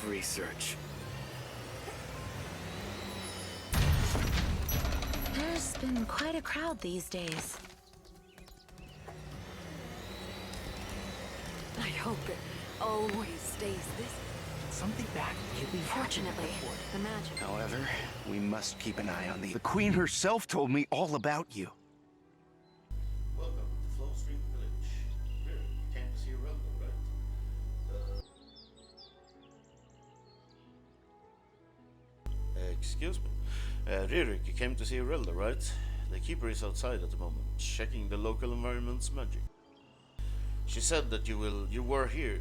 Enough research. There's been quite a crowd these days. I hope it always stays this. Something bad really Fortunately, the magic. However, we must keep an eye on the Queen herself told me all about you. Welcome to Flow Street Village. Here, you came to see Relda, right? Excuse me. Ririk, you came to see Relda, right? The keeper is outside at the moment, checking the local environment's magic. She said that you were here.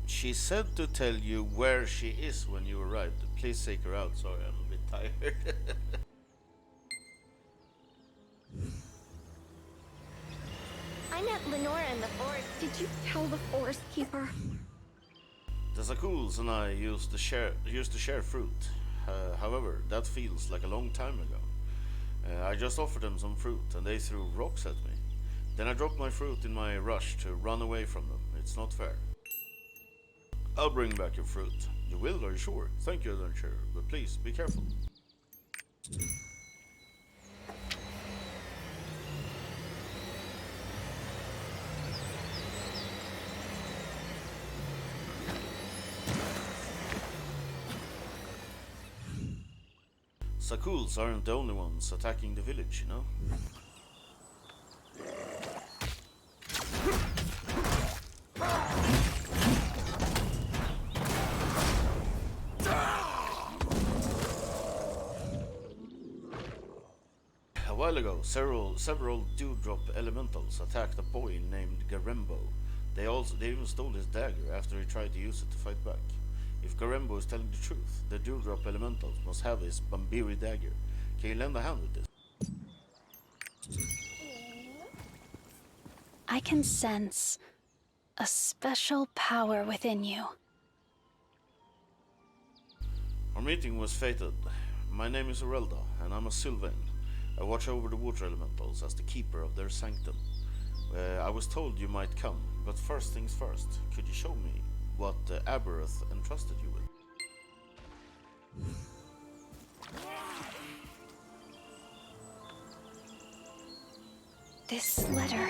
She said to tell you where she is when you arrived. Please take her out. Sorry, I'm a bit tired. I met Lenora in the forest. Did you tell the Forest Keeper? The Zakuls and I used to share fruit. However, that feels like a long time ago. I just offered them some fruit and they threw rocks at me. Then I dropped my fruit in my rush to run away from them. It's not fair. I'll bring back your fruit. You will, are you sure? Thank you, adventurer, but please, be careful. Zakuls aren't the only ones attacking the village, you know? A while ago, several dewdrop elementals attacked a boy named Garembo. They even stole his dagger after he tried to use it to fight back. If Garembo is telling the truth, the dewdrop elementals must have his Bambiri dagger. Can you lend a hand with this? I can sense a special power within you. Our meeting was fated. My name is Orelda, and I'm a Sylvain. I watch over the water elementals as the keeper of their sanctum. I was told you might come, but first things first, could you show me what Aberoth entrusted you with? This letter.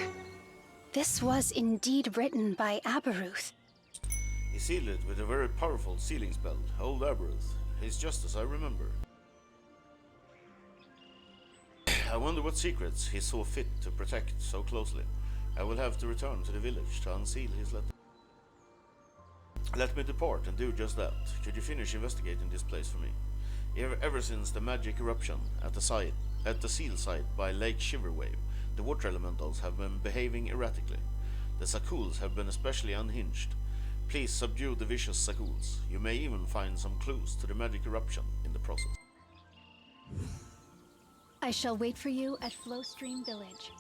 This was indeed written by Aberuth. He sealed it with a very powerful sealing spell, old Aberoth. He's just as I remember. I wonder what secrets he saw fit to protect so closely. I will have to return to the village to unseal his letter. Let me depart and do just that. Could you finish investigating this place for me? Ever since the magic eruption at the seal site by Lake Shiverwave, the water elementals have been behaving erratically. The Zakuls have been especially unhinged. Please subdue the vicious Zakuls. You may even find some clues to the magic eruption in the process. I shall wait for you at Flowstream Village.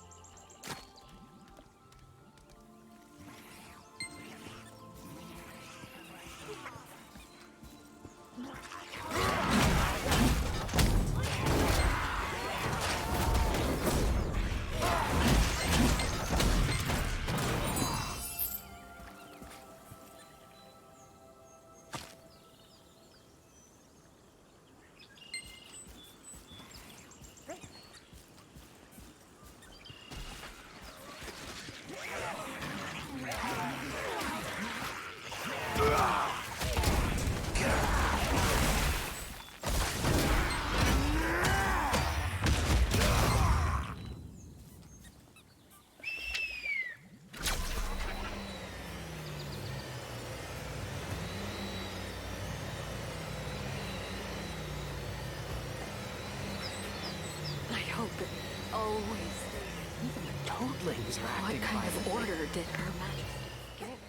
I hope it always stays. Even the toadlings are What acting kind of violently. order did Her Majesty give?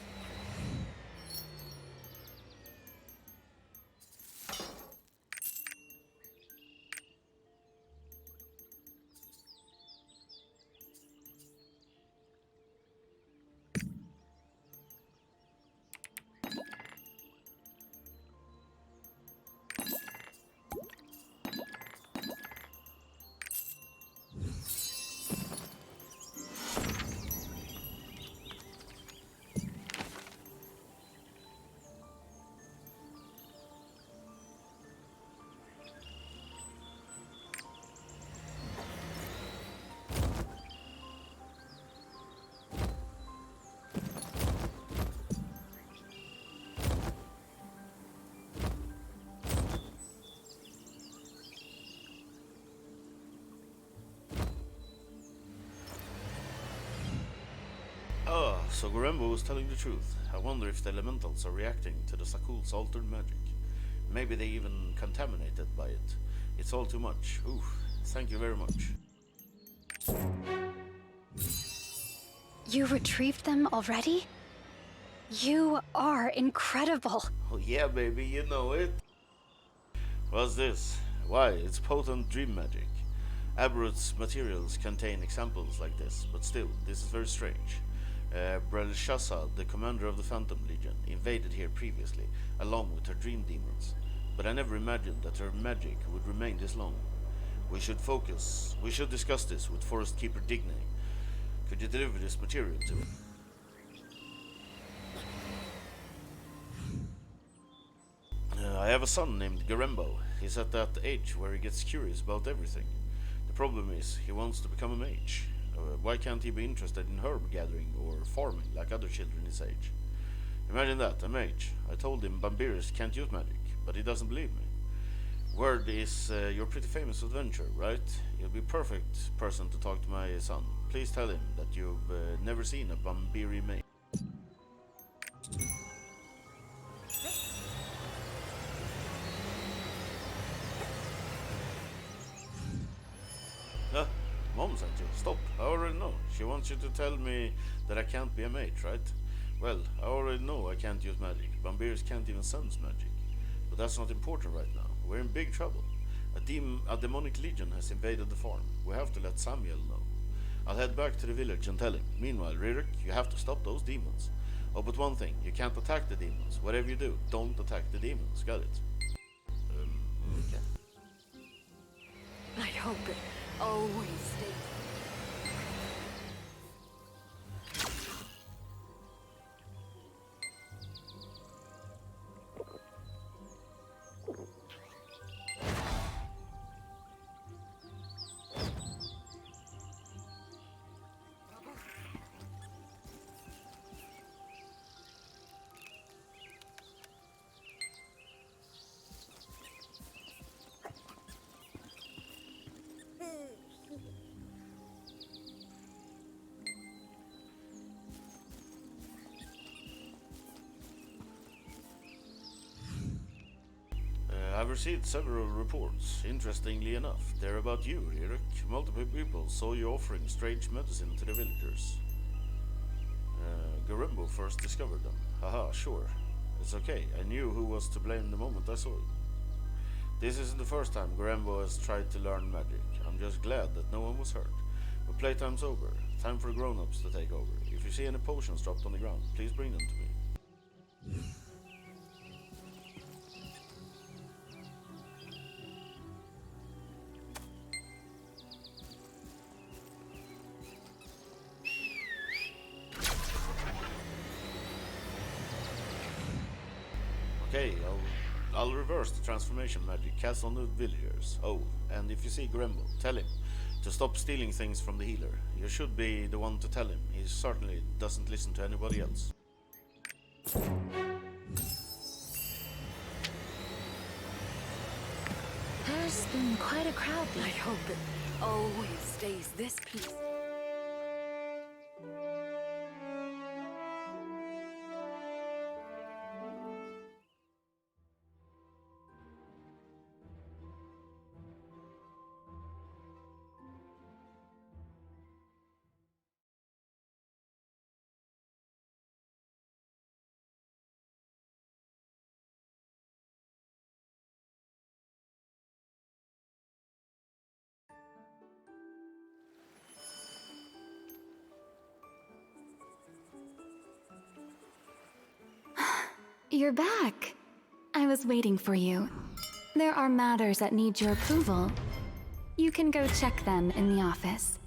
Ah, so Gorembo was telling the truth. I wonder if the elementals are reacting to the Sakul's altered magic. Maybe they even contaminated by it. It's all too much. Ooh, thank you very much. You retrieved them already? You are incredible. Oh yeah, baby, you know it. What's this? Why, it's potent dream magic. Aberrut's materials contain examples like this, but still, this is very strange. Belshazzar, the commander of the Phantom Legion, invaded here previously, along with her dream demons. But I never imagined that her magic would remain this long. We should discuss this with Forest Keeper Digne. Could you deliver this material to me? I have a son named Gorembo. He's at that age where he gets curious about everything. The problem is, he wants to become a mage. Why can't he be interested in herb gathering or farming like other children his age? Imagine that, a mage. I told him Bambiris can't use magic, but he doesn't believe me. Word is your pretty famous adventure, right? You'll be perfect person to talk to my son. Please tell him that you've never seen a Bambiri mage. Mom sent you. Stop. I already know. She wants you to tell me that I can't be a mage, right? Well, I already know I can't use magic. Bambiris can't even sense magic. But that's not important right now. We're in big trouble. A demonic legion has invaded the farm. We have to let Samuel know. I'll head back to the village and tell him. Meanwhile, Ririk, you have to stop those demons. Oh, but one thing. You can't attack the demons. Whatever you do, don't attack the demons. Got it? Okay. I hope it always stays. I've received several reports. Interestingly enough, they're about you, Ririk. Multiple people saw you offering strange medicine to the villagers. Gorembo first discovered them. Haha, sure. It's okay. I knew who was to blame the moment I saw it. This isn't the first time Gorembo has tried to learn magic. I'm just glad that no one was hurt. But playtime's over. Time for grown-ups to take over. If you see any potions dropped on the ground, please bring them to me. Okay, I'll reverse the transformation magic cast on the villagers. Oh, and if you see Gorembo, tell him to stop stealing things from the healer. You should be the one to tell him. He certainly doesn't listen to anybody else. There's been quite a crowd I these hope it always stays this peaceful. You're back. I was waiting for you. There are matters that need your approval. You can go check them in the office.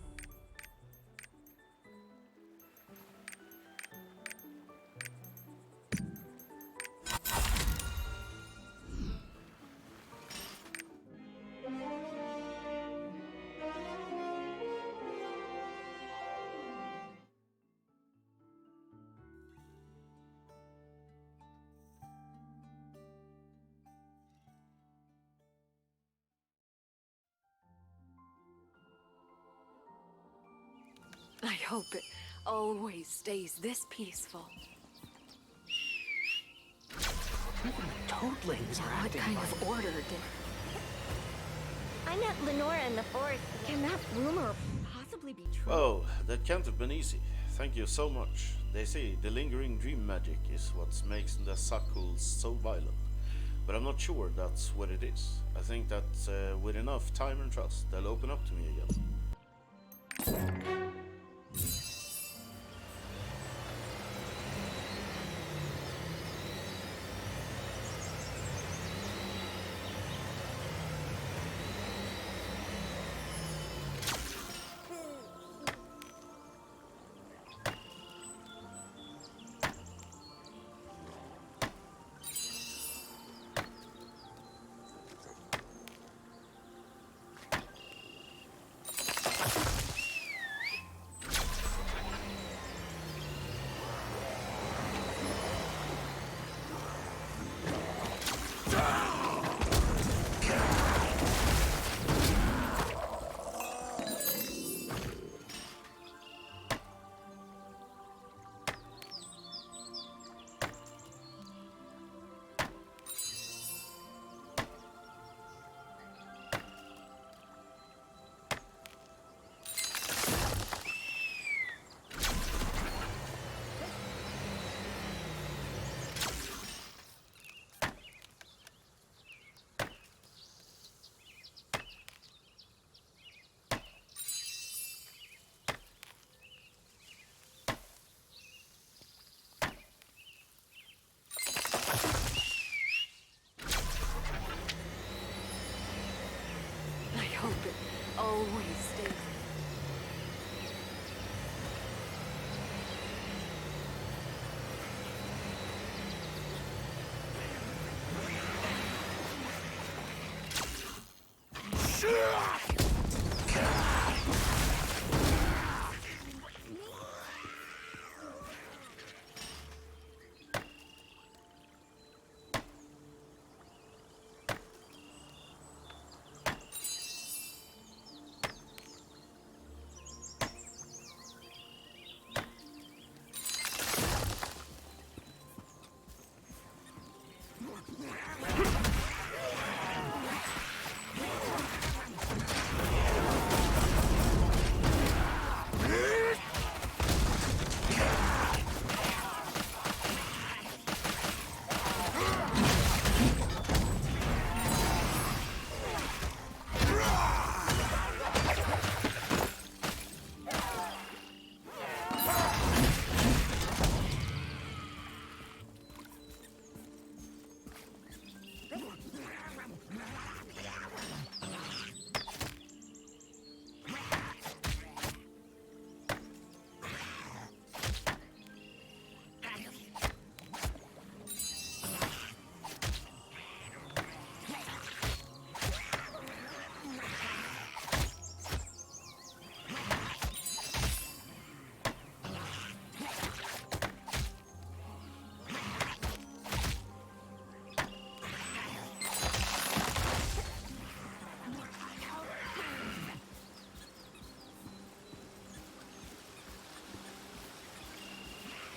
I hope it always stays this peaceful. Even the toadlings are What acting kind like... of order did... I met Lenora in the forest. Can that rumor possibly be true? Oh, that can't have been easy. Thank you so much. They say the lingering dream magic is what makes the Sakuls so violent. But I'm not sure that's what it is. I think that with enough time and trust, they'll open up to me again. I hope it always stays...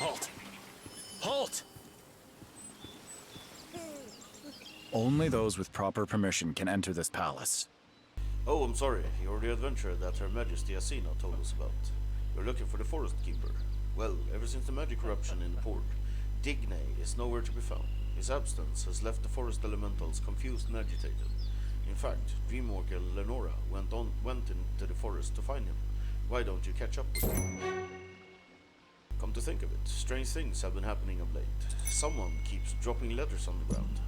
Halt! Halt! Only those with proper permission can enter this palace. Oh, I'm sorry. You're the adventurer that Her Majesty Asina told us about. We're looking for the Forest Keeper. Well, ever since the magic eruption in the port, Digne is nowhere to be found. His absence has left the forest elementals confused and agitated. In fact, Dreamwalker Lenora went into the forest to find him. Why don't you catch up with him? Come to think of it, strange things have been happening of late. Someone keeps dropping letters on the ground.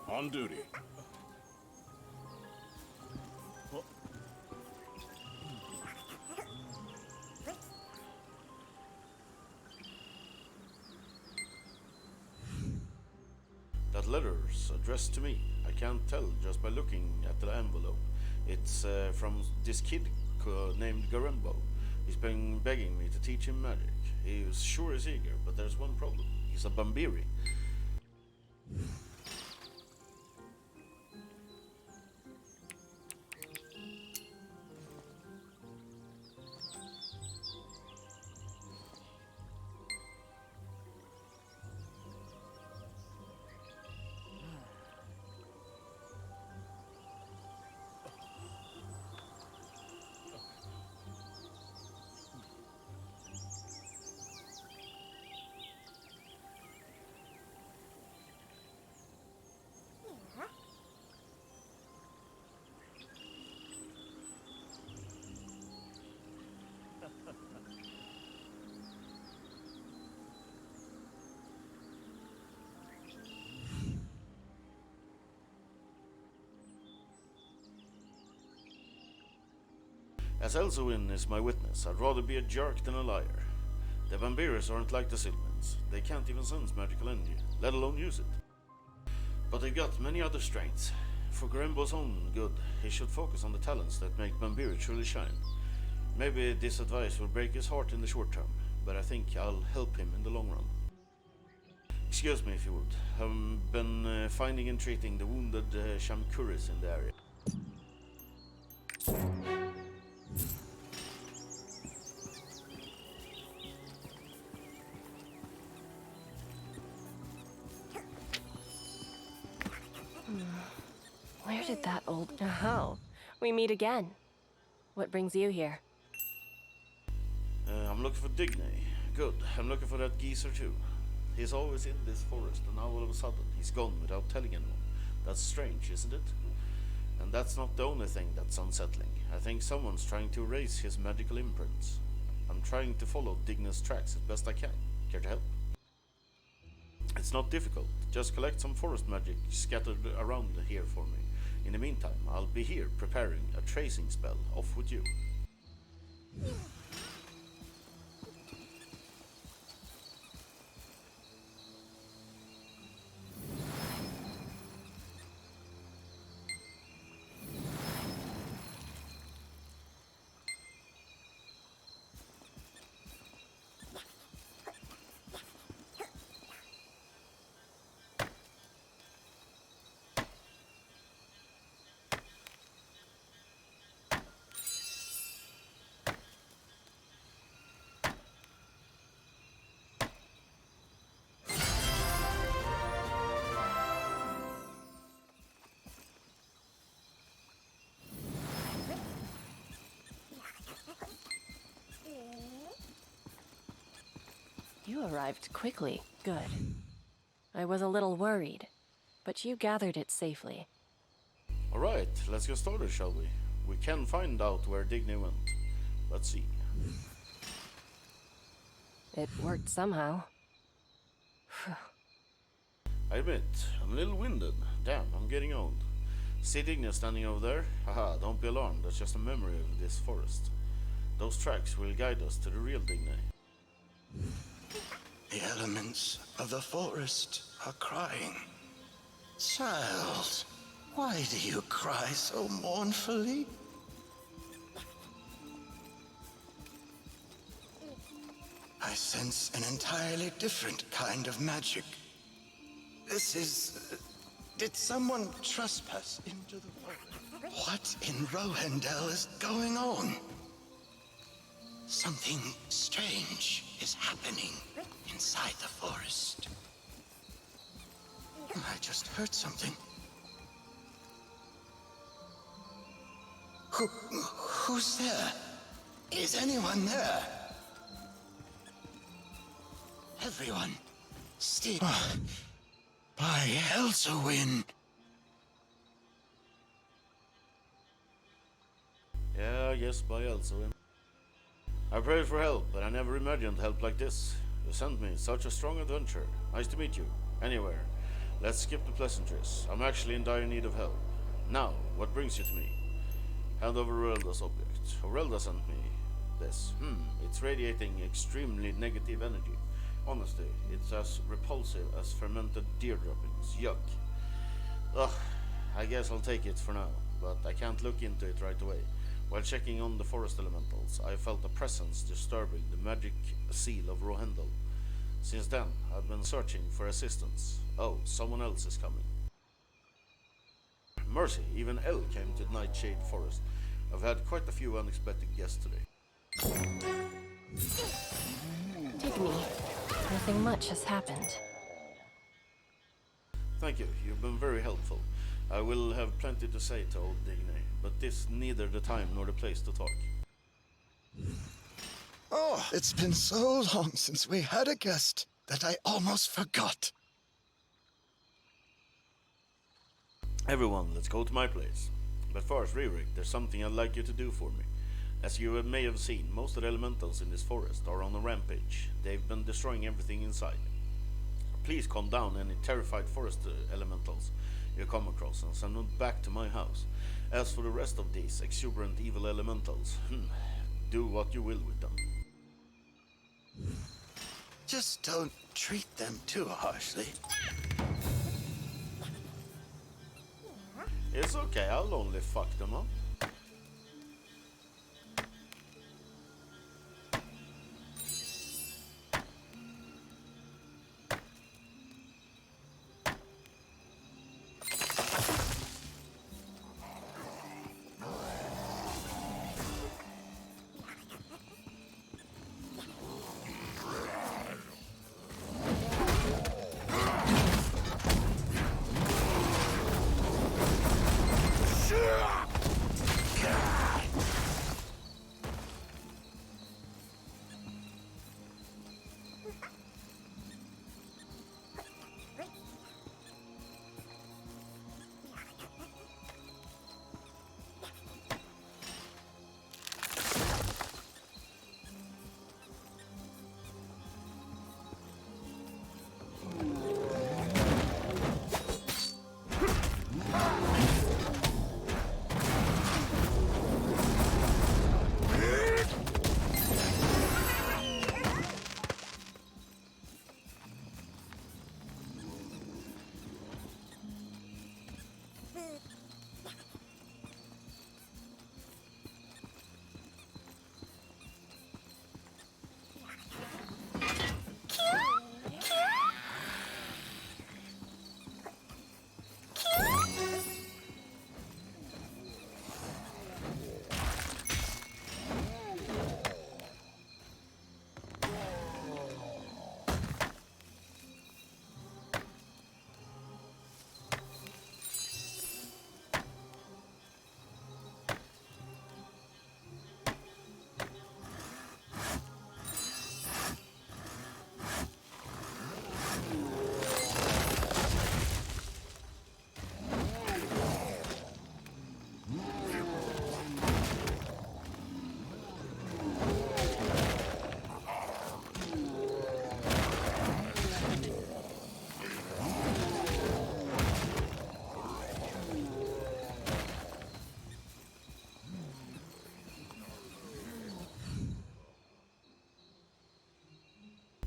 On duty. That letter's addressed to me. I can't tell just by looking at the envelope. It's from this kid named Garenbo. He's been begging me to teach him magic. He's sure is eager, but there's one problem. He's a Bambiri. As Elzowin is my witness, I'd rather be a jerk than a liar. The Vampirs aren't like the Sylvans. They can't even sense magical energy, let alone use it. But they've got many other strengths. For Grembo's own good, he should focus on the talents that make Vampire truly shine. Maybe this advice will break his heart in the short term, but I think I'll help him in the long run. Excuse me if you would. I've been finding and treating the wounded Shamkuris in the area. Where did that old... Oh, we meet again. What brings you here? I'm looking for Digney. Good. I'm looking for that geezer too. He's always in this forest, and now all of a sudden he's gone without telling anyone. That's strange, isn't it? And that's not the only thing that's unsettling. I think someone's trying to erase his magical imprints. I'm trying to follow Digney's tracks as best I can. Care to help? It's not difficult. Just collect some forest magic scattered around here for me. In the meantime, I'll be here preparing a tracing spell. Off with you. You arrived quickly. Good. I was a little worried, but you gathered it safely. Alright, let's get started, shall we? We can find out where Digney went. Let's see. It worked somehow. I admit, I'm a little winded. Damn, I'm getting old. See Digney standing over there? Haha, don't be alarmed, that's just a memory of this forest. Those tracks will guide us to the real Digney. The elements of the forest are crying. Child, why do you cry so mournfully? I sense an entirely different kind of magic. This is... did someone trespass into the forest? What in Rohendel is going on? Something strange is happening inside the forest. I just heard something. Who's there? Is anyone there? Everyone, still. By Elzowin. Yeah, yes, by Elzowin. I prayed for help, but I never imagined help like this. You sent me such a strong adventure. Nice to meet you. Anywhere. Let's skip the pleasantries. I'm actually in dire need of help. Now, what brings you to me? Hand over Orelda's object. Orelda sent me this. It's radiating extremely negative energy. Honestly, it's as repulsive as fermented deer droppings. Yuck. Ugh, I guess I'll take it for now, but I can't look into it right away. While checking on the forest elementals, I felt a presence disturbing the magic seal of Rohendel. Since then, I've been searching for assistance. Oh, someone else is coming. Mercy, even Elle came to Nightshade Forest. I've had quite a few unexpected guests today. Digney, nothing much has happened. Thank you, you've been very helpful. I will have plenty to say to old Digney, but this neither the time nor the place to talk. Oh, it's been so long since we had a guest that I almost forgot. Everyone, let's go to my place. But first, Ririk, there's something I'd like you to do for me. As you may have seen, most of the elementals in this forest are on a rampage. They've been destroying everything inside. Please calm down any terrified forest elementals you come across and send them back to my house. As for the rest of these exuberant evil elementals, do what you will with them. Just don't treat them too harshly. It's okay, I'll only fuck them up.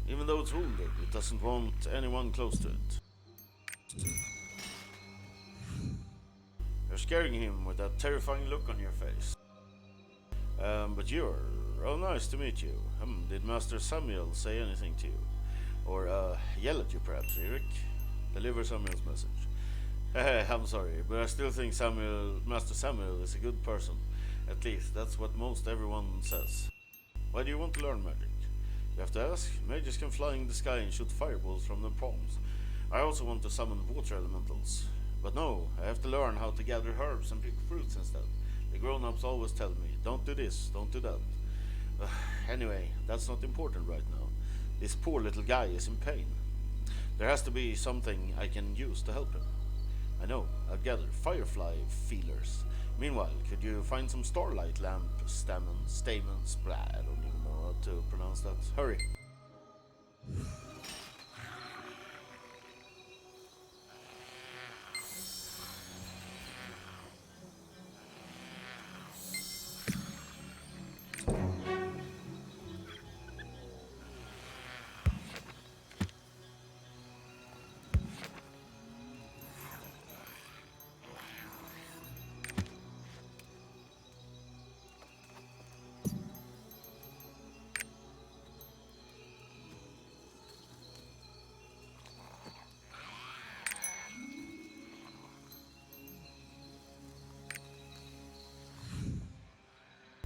Even though it's wounded, it doesn't want anyone close to it. You're scaring him with that terrifying look on your face. But you're... Oh, nice to meet you. Did Master Samuel say anything to you? Or, yell at you perhaps, Eric? Deliver Samuel's message. I'm sorry, but I still think Master Samuel is a good person. At least, that's what most everyone says. Why do you want to learn magic? You have to ask. Mages can fly in the sky and shoot fireballs from their palms. I also want to summon water elementals. But no, I have to learn how to gather herbs and pick fruits instead. The grown-ups always tell me, don't do this, don't do that. Anyway, that's not important right now. This poor little guy is in pain. There has to be something I can use to help him. I know, I'll gather firefly feelers. Meanwhile, could you find some starlight lamp stamens, blah, I don't even know how to pronounce that. Hurry.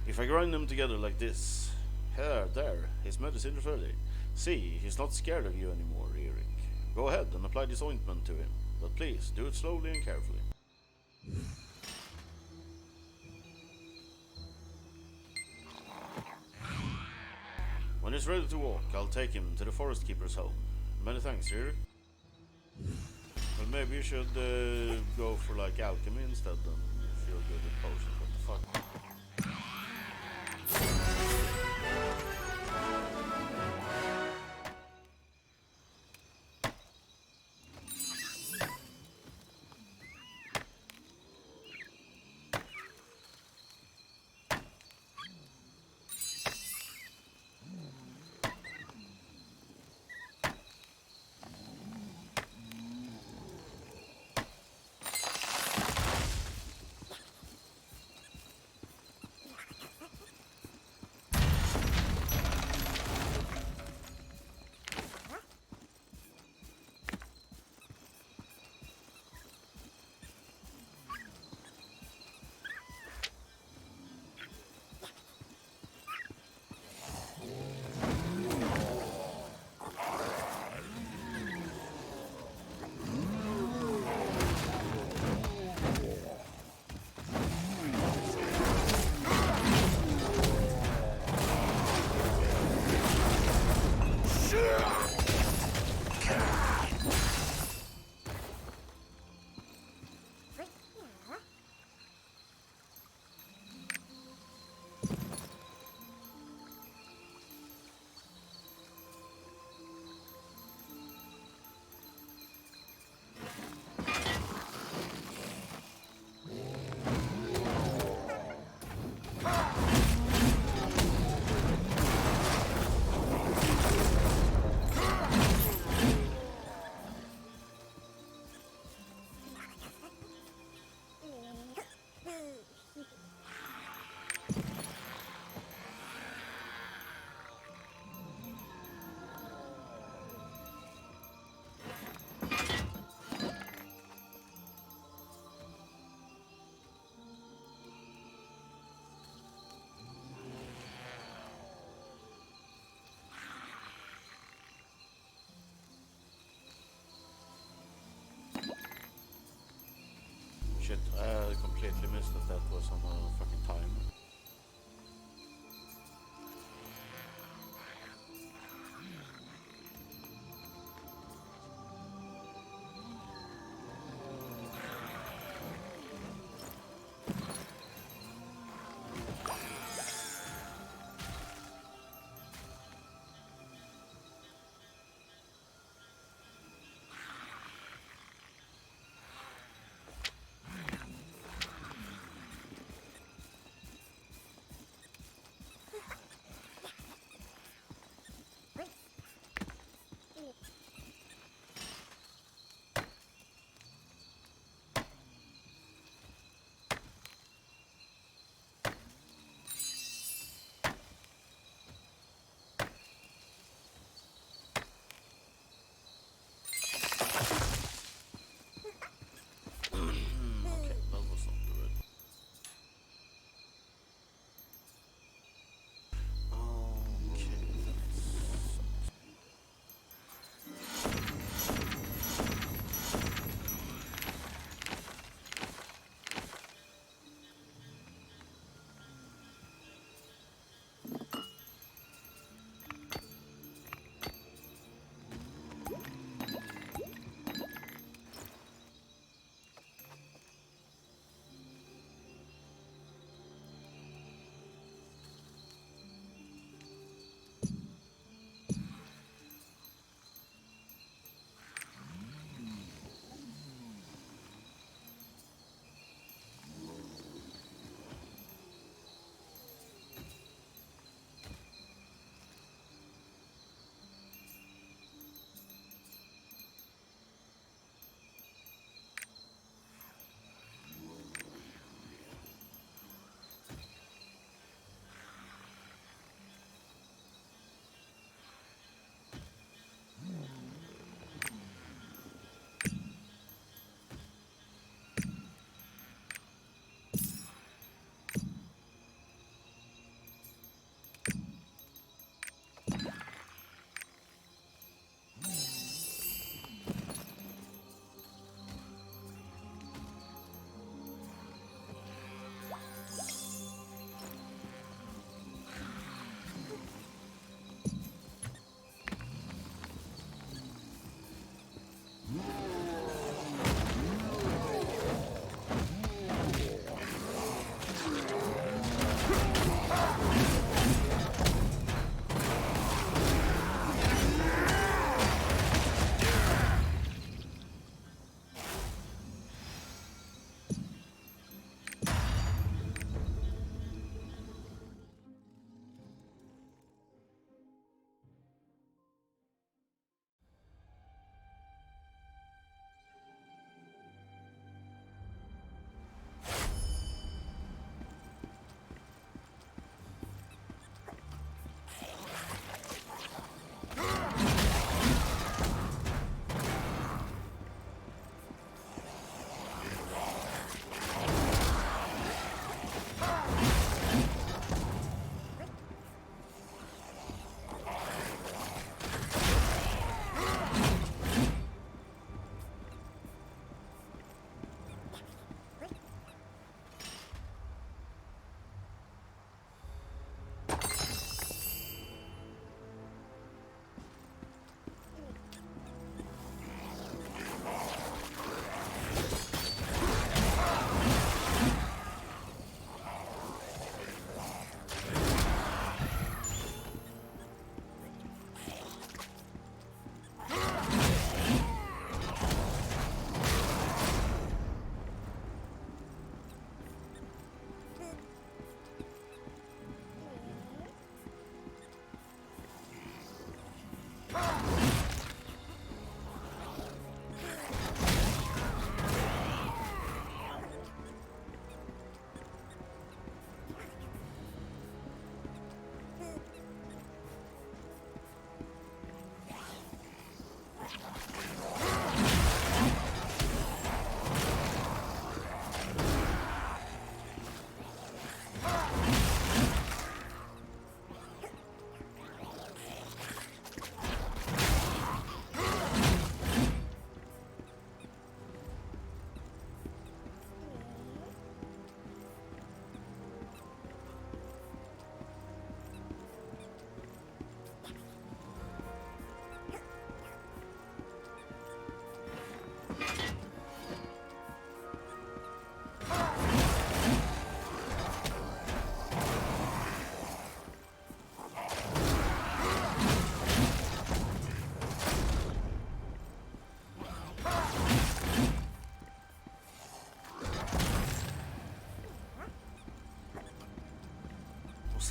If I grind them together like this, there, his medicine is ready. See, he's not scared of you anymore, Eric. Go ahead and apply this ointment to him, but please do it slowly and carefully. When he's ready to walk, I'll take him to the Forest Keeper's home. Many thanks, Eric. Well, maybe you should go for like alchemy instead then, if you're good at potions. What the fuck? shit. I completely missed that that was on a fucking time.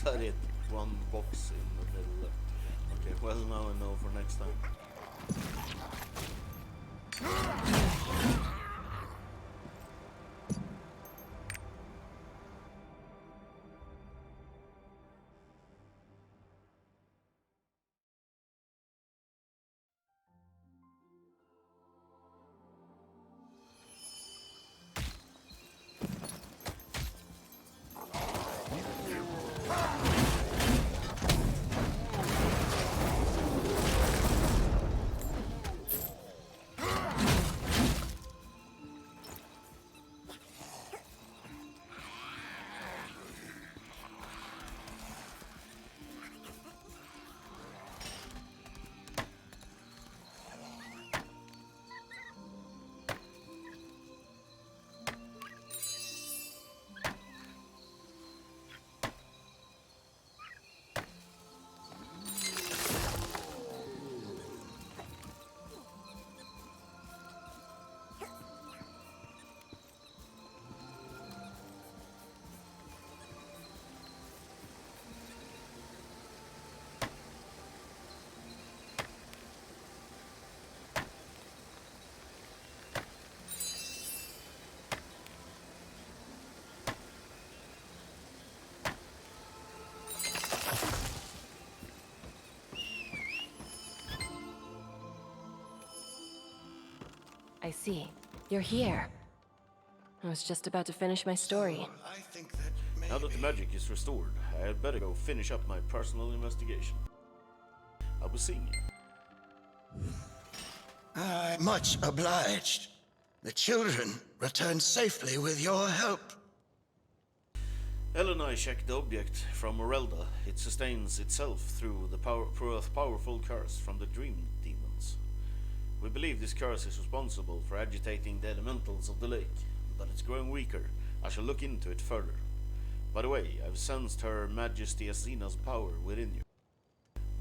that it? One box in the middle. Okay, well now I know for next time. I see. You're here. I was just about to finish my story. I think that maybe... Now that the magic is restored, I had better go finish up my personal investigation. I'll be seeing you. I'm much obliged. The children returned safely with your help. Elle and I checked the object from Morelda. It sustains itself through a powerful curse from the Dream Demons. We believe this curse is responsible for agitating the elementals of the lake, but it's growing weaker. I shall look into it further. By the way, I've sensed Her Majesty Azina's power within you.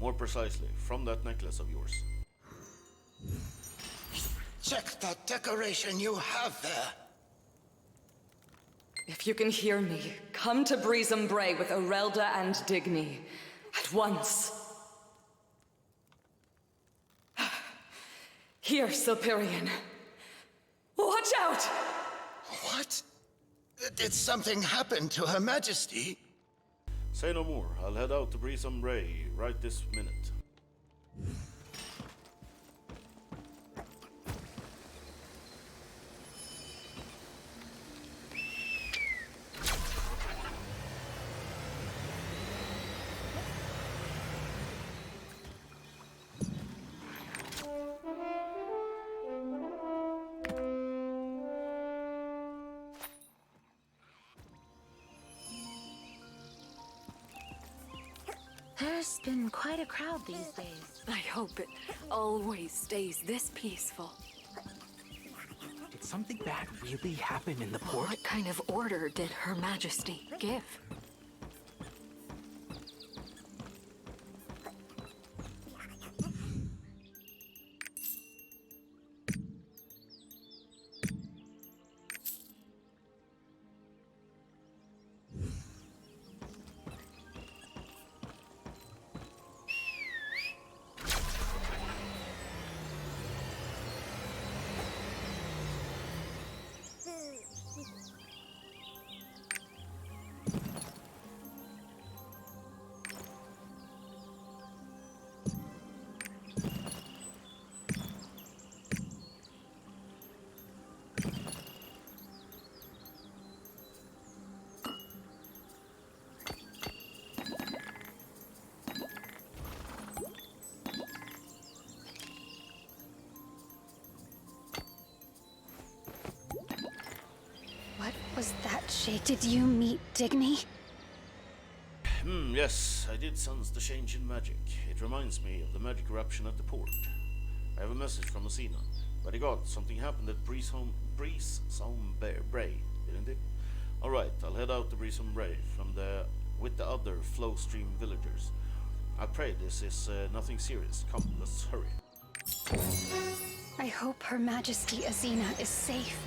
More precisely, from that necklace of yours. Check that decoration you have there. If you can hear me, come to Breezem Bray with Orelda and Digny. At once. Here, Silperion. Watch out! What? Did something happen to Her Majesty? Say no more. I'll head out to Breezem Bray right this minute. There's been quite a crowd these days. I hope it always stays this peaceful. Did something bad really happen in the port? What kind of order did Her Majesty give? What was that shade? Did you meet Digny? Yes, I did sense the change in magic. It reminds me of the magic eruption at the port. I have a message from Azina. By the god, something happened at Breezem Bray, didn't it? Alright, I'll head out to Breezem Bray with the other Flow Stream villagers. I pray this is nothing serious. Come, let's hurry. I hope Her Majesty Azina is safe.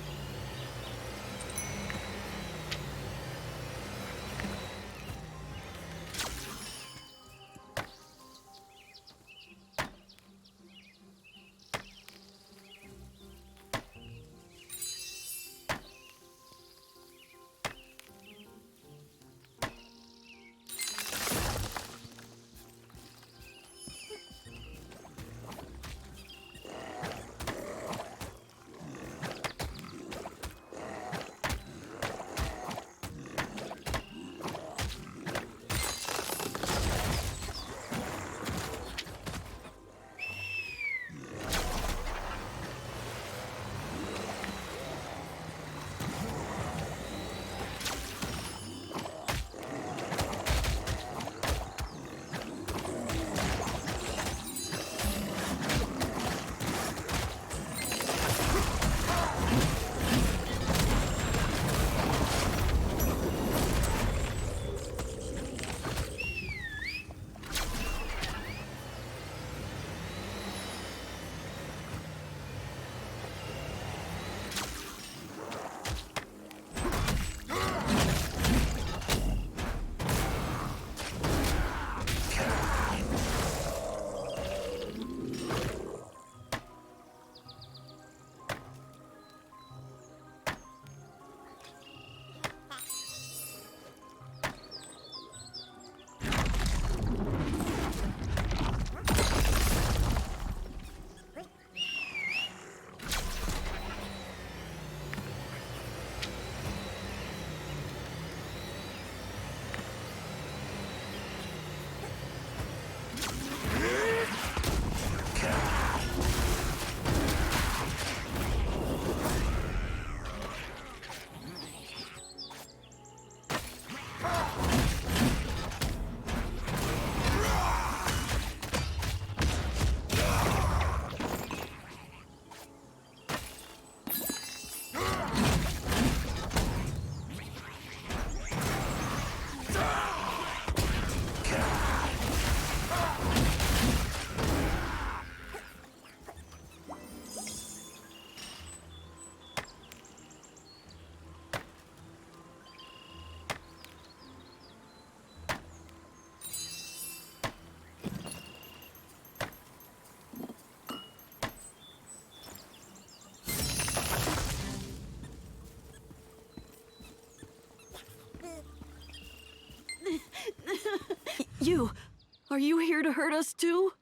Are you here to hurt us too?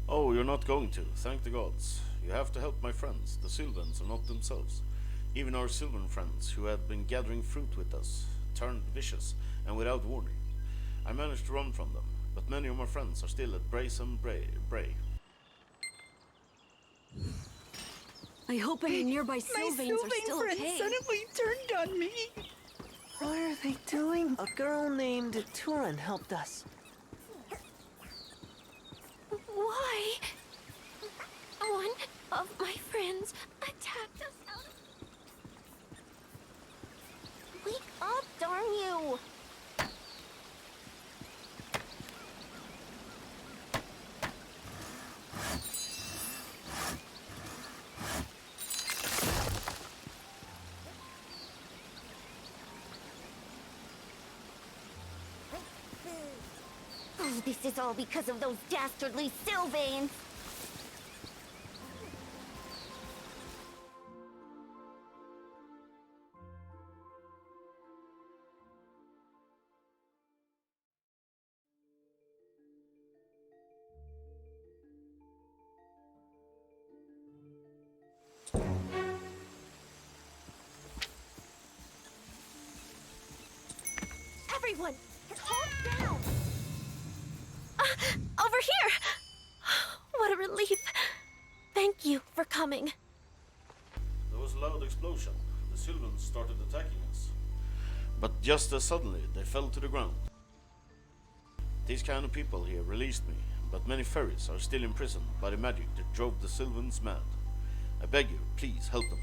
Oh, you're not going to. Thank the gods. You have to help my friends. The Sylvans are not themselves. Even our Sylvan friends, who had been gathering fruit with us, turned vicious and without warning. I managed to run from them, but many of my friends are still at Brisum Bray. I hope any nearby Sylvains are still okay. suddenly turned on me. What are they doing? A girl named Turin helped us. Why? One of my friends attacked us out of... Wake up, darn you! Oh, this is all because of those dastardly Sylvains! Everyone, calm down! Over here! What a relief. Thank you for coming. There was a loud explosion. The Sylvans started attacking us. But just as suddenly, they fell to the ground. These kind of people here released me, but many fairies are still imprisoned by the magic that drove the Sylvans mad. I beg you, please help them.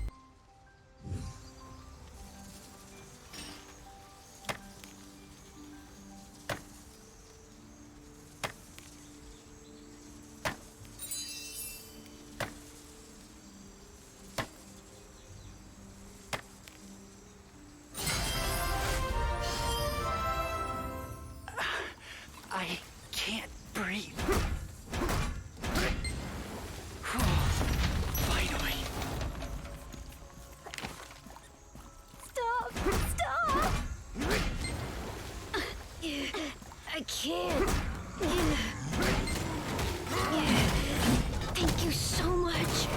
I can't breathe. Finally. Stop! Stop! I can't. Thank you so much.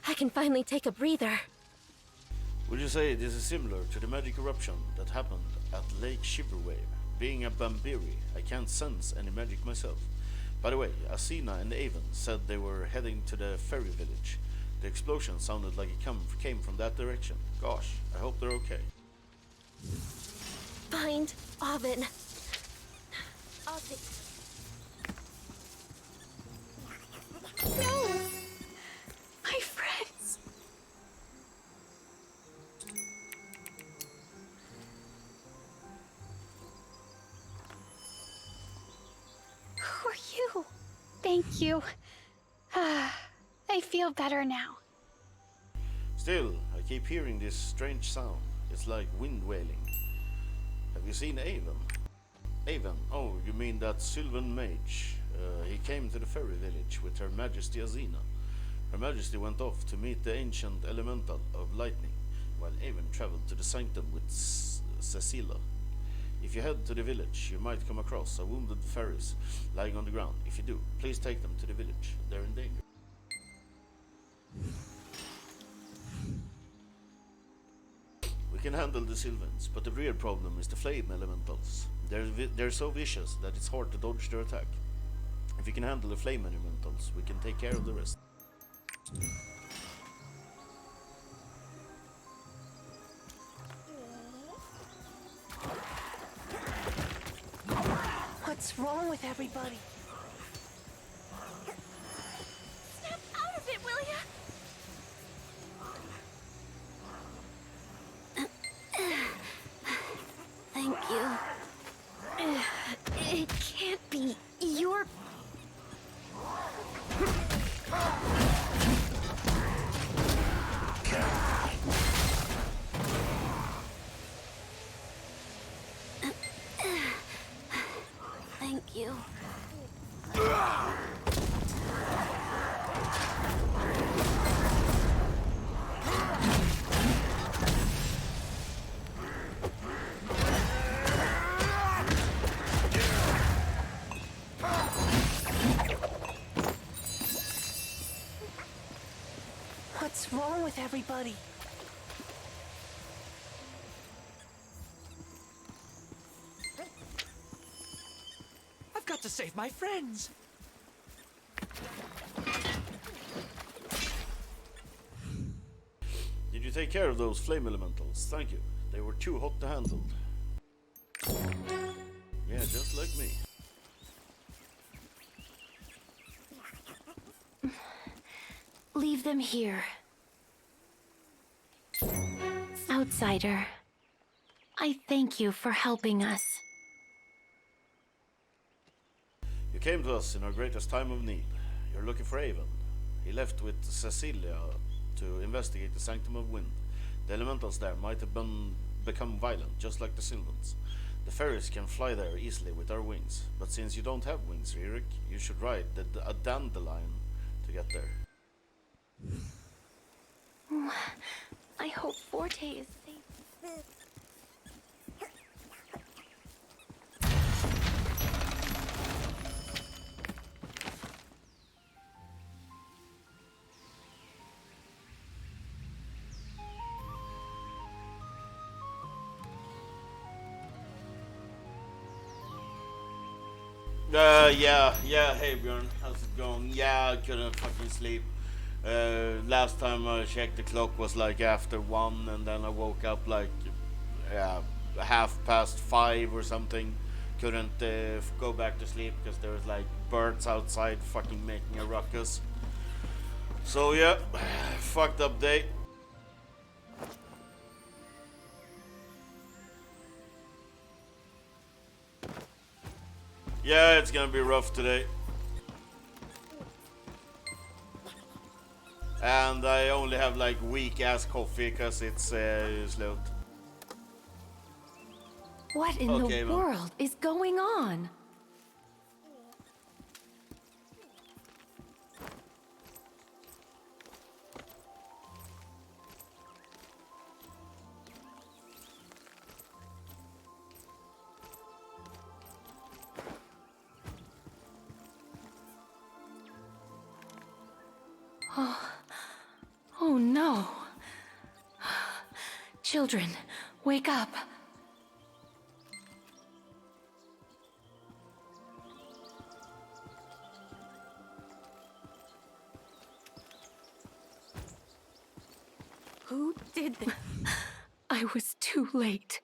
I can finally take a breather. Would you say this is similar to the magic eruption that happened at Lake Shiverwave? Being a Bambiri, I can't sense any magic myself. By the way, Asina and Avon said they were heading to the fairy village. The explosion sounded like it came from that direction. Gosh, I hope they're okay. Find Oven. No! My friends! Who are you? Thank you. I feel better now. Still, I keep hearing this strange sound. It's like wind wailing. Have you seen Avon? Avon? Oh, you mean that Sylvan mage. He came to the fairy village with Her Majesty Asina. Her Majesty went off to meet the ancient elemental of lightning, while Avon traveled to the sanctum with Cecilia. If you head to the village, you might come across a wounded fairies lying on the ground. If you do, please take them to the village. They're in danger. We can handle the Sylvans, but the real problem is the flame elementals. They're so vicious that it's hard to dodge their attack. If we can handle the flame elementals, we can take care of the rest. What's wrong with everybody? Snap out of it, will ya? Thank you. It can't be your... Thank you. What's wrong with everybody? I've got to save my friends. Did you take care of those flame elementals? Thank you. They were too hot to handle. Yeah, just like me. Leave them here. Outsider, I thank you for helping us. You came to us in our greatest time of need. You're looking for Avon. He left with Cecilia to investigate the Sanctum of Wind. The elementals there might have become violent, just like the Sylvans. The fairies can fly there easily with our wings, but since you don't have wings, Ririk, you should ride a dandelion to get there. I hope Forte is safe. Yeah, hey Björn, how's it going? Yeah, I couldn't fucking sleep. Last time I checked the clock was like after 1, and then I woke up like 5:30 or something. Couldn't go back to sleep because there was like birds outside fucking making a ruckus. So yeah, fucked up day. Yeah, it's gonna be rough today. And I only have like weak ass coffee because it's slow. What in the world is going on? Oh no. Children, wake up. Who did this? I was too late.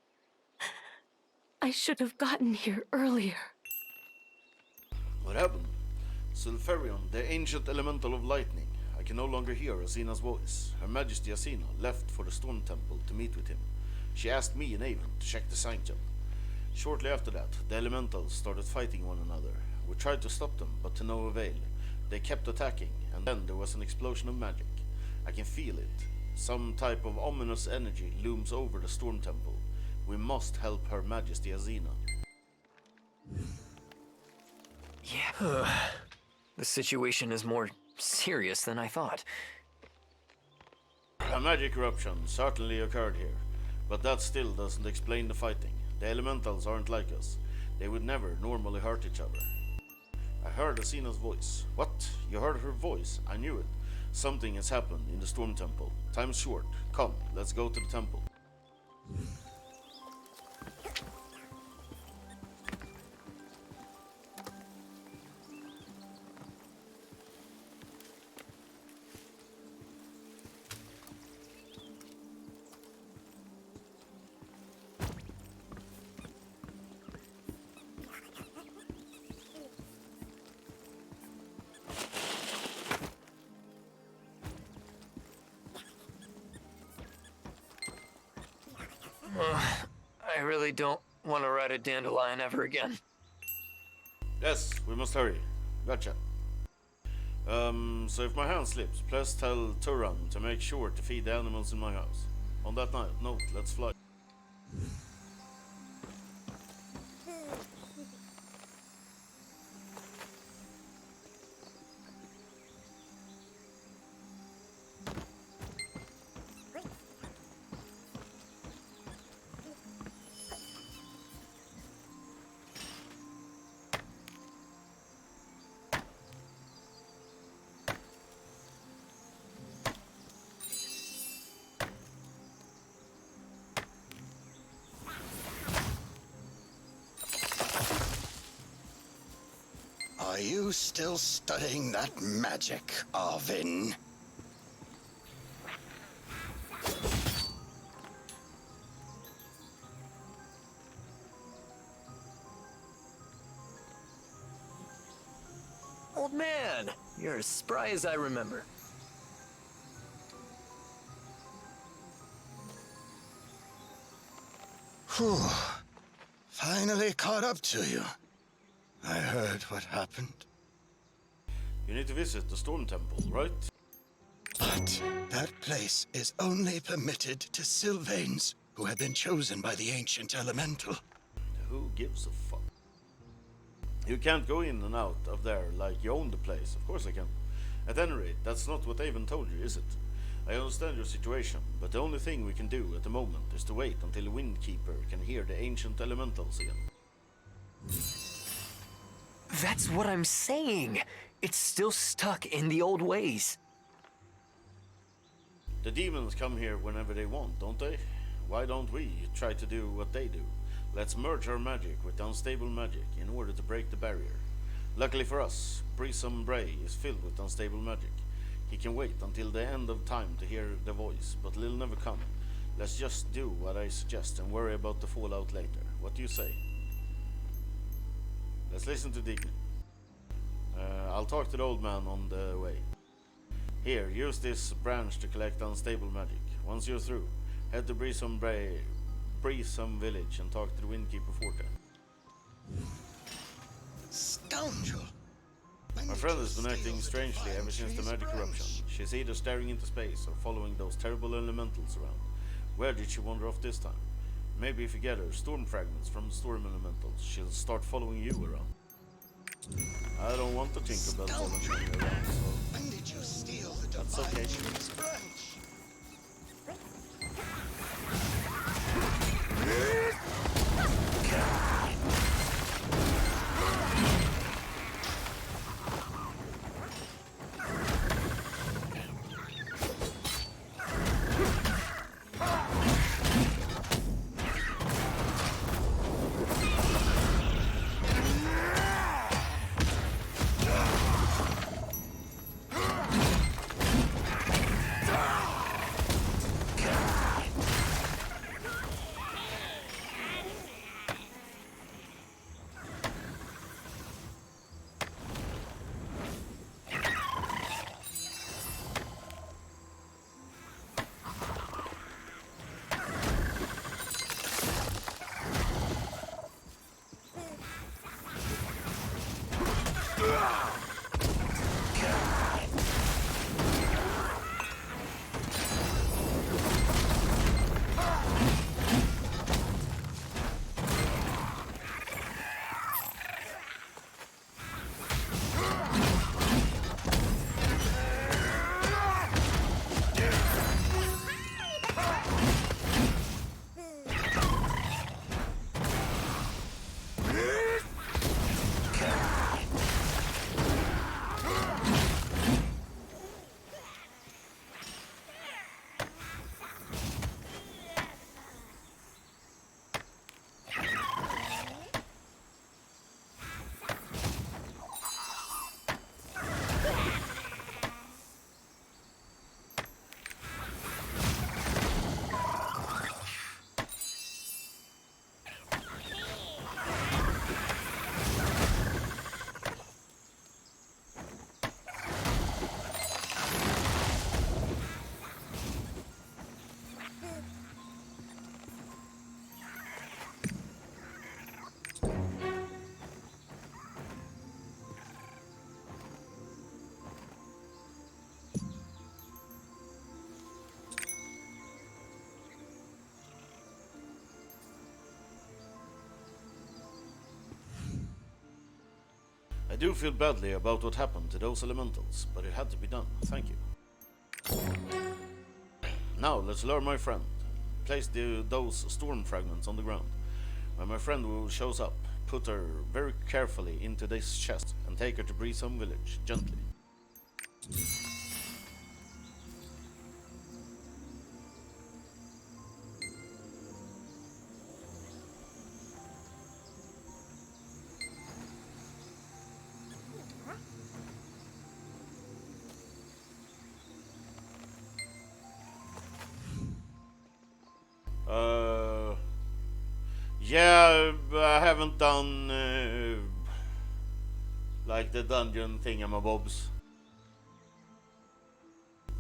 I should have gotten here earlier. What happened? Sulfurion, the ancient elemental of lightning. I can no longer hear Asina's voice. Her Majesty Asina left for the Storm Temple to meet with him. She asked me and Avon to check the sanctum. Shortly after that, the elementals started fighting one another. We tried to stop them, but to no avail. They kept attacking, and then there was an explosion of magic. I can feel it. Some type of ominous energy looms over the Storm Temple. We must help Her Majesty Asina. Yeah. The situation is more serious than I thought. A magic eruption certainly occurred here, but that still doesn't explain the fighting. The elementals aren't like us. They would never normally hurt each other. I heard Asina's voice. What? You heard her voice? I knew it. Something has happened in the Storm Temple. Time's short. Come, let's go to the temple. I really don't want to ride a dandelion ever again. Yes, we must hurry. Gotcha. So if my hand slips, please tell Turan to make sure to feed the animals in my house. On that note, let's fly. Are you still studying that magic, Arvin? Old man, you're as spry as I remember. Whew. Finally caught up to you. I heard what happened. You need to visit the Storm Temple, right? But that place is only permitted to Sylvains who have been chosen by the ancient elemental. Who gives a fuck? You can't go in and out of there like you own the place. Of course I can. At any rate, that's not what Avon told you, is it? I understand your situation, but the only thing we can do at the moment is to wait until the Windkeeper can hear the ancient elementals again. That's what I'm saying. It's still stuck in the old ways. The demons come here whenever they want, don't they? Why don't we try to do what they do? Let's merge our magic with unstable magic in order to break the barrier. Luckily for us, Brisum Bray is filled with unstable magic. He can wait until the end of time to hear the voice, but it'll never come. Let's just do what I suggest and worry about the fallout later. What do you say? Let's listen to Digny. I'll talk to the old man on the way. Here, use this branch to collect unstable magic. Once you're through, head to Brisum village and talk to the Windkeeper Forte. Scoundrel! My friend has been acting strangely ever since the magic eruption. She's either staring into space or following those terrible elementals around. Where did she wander off this time? Maybe if you get her storm fragments from the storm elementals, she'll start following you around. I don't want to Tinkerbell following me around, so When did you steal the that's divine okay. June's branch? I do feel badly about what happened to those elementals, but it had to be done. Thank you. Now, let's lure my friend. Place those storm fragments on the ground. When my friend shows up, put her very carefully into this chest and take her to Breezehome Village, gently. Yeah, I haven't done like the dungeon thingamabobs.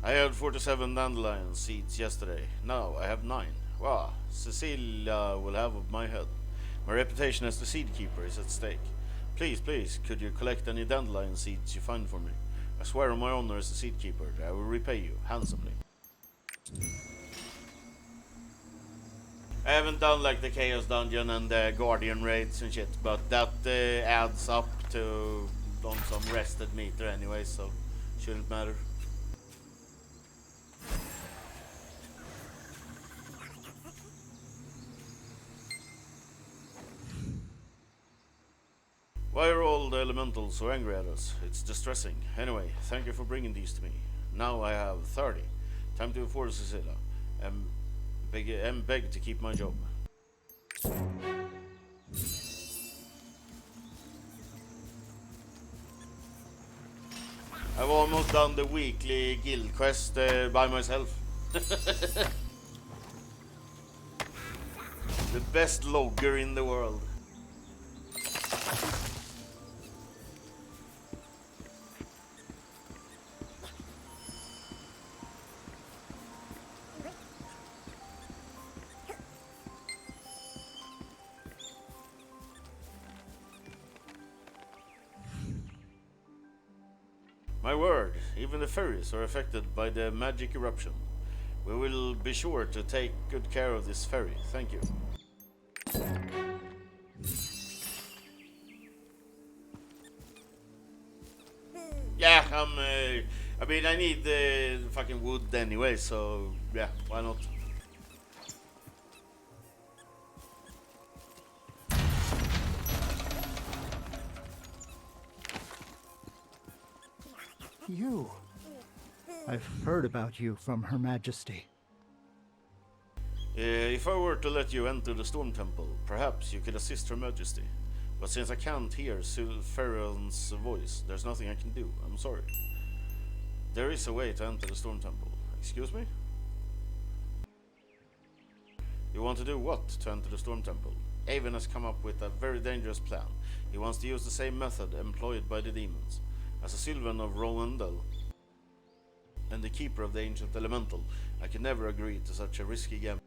I had 47 dandelion seeds yesterday. Now I have 9. Wow, Cecilia will have my head. My reputation as the seed keeper is at stake. Please, please, could you collect any dandelion seeds you find for me? I swear on my honor as the seed keeper, I will repay you handsomely. I haven't done like the Chaos Dungeon and the Guardian raids and shit, but that adds up to on some rested meter anyway, so shouldn't matter. Why are all the elementals so angry at us? It's distressing. Anyway, thank you for bringing these to me. Now I have 30. Time to enforce Cecilia. And beg to keep my job. I've almost done the weekly guild quest by myself. The best logger in the world. My word, even the fairies are affected by the magic eruption. We will be sure to take good care of this ferry. Thank you. Yeah, I mean, I need the fucking wood anyway, so yeah, why not? You. I've heard about you from Her Majesty. If I were to let you enter the Storm Temple, perhaps you could assist Her Majesty. But since I can't hear Sulferion's voice, there's nothing I can do. I'm sorry. There is a way to enter the Storm Temple. Excuse me? You want to do what to enter the Storm Temple? Avon has come up with a very dangerous plan. He wants to use the same method employed by the demons. As a Sylvan of Rowendell and the keeper of the ancient elemental, I can never agree to such a risky gamble.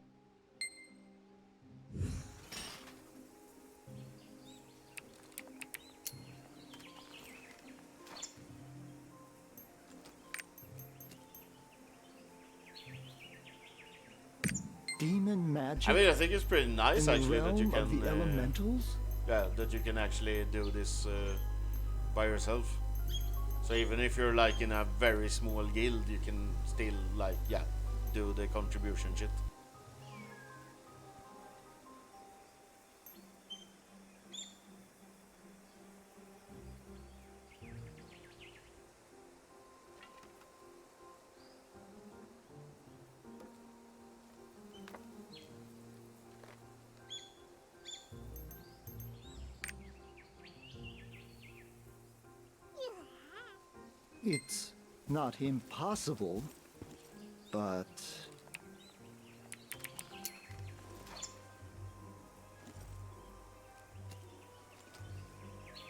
Demon magic. I mean, I think it's pretty nice in actually the that you realm of can. the elementals? Yeah, that you can actually do this by yourself. So even if you're like in a very small guild, you can still like, yeah, do the contribution shit. It's not impossible, but...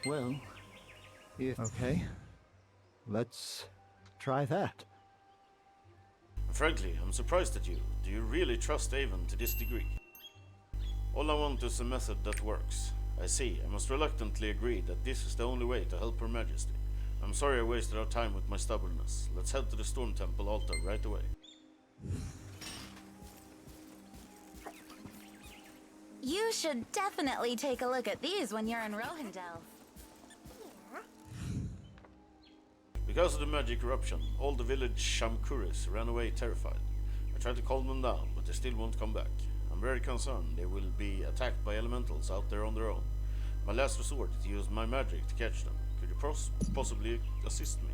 Well, if... Okay, let's try that. Frankly, I'm surprised at you. Do you really trust Avon to this degree? All I want is a method that works. I see. I must reluctantly agree that this is the only way to help Her Majesty. I'm sorry I wasted our time with my stubbornness. Let's head to the Storm Temple altar right away. You should definitely take a look at these when you're in Rowendell. Because of the magic eruption, all the village Shamkuris ran away terrified. I tried to calm them down, but they still won't come back. I'm very concerned they will be attacked by elementals out there on their own. My last resort is to use my magic to catch them. Could you possibly assist me?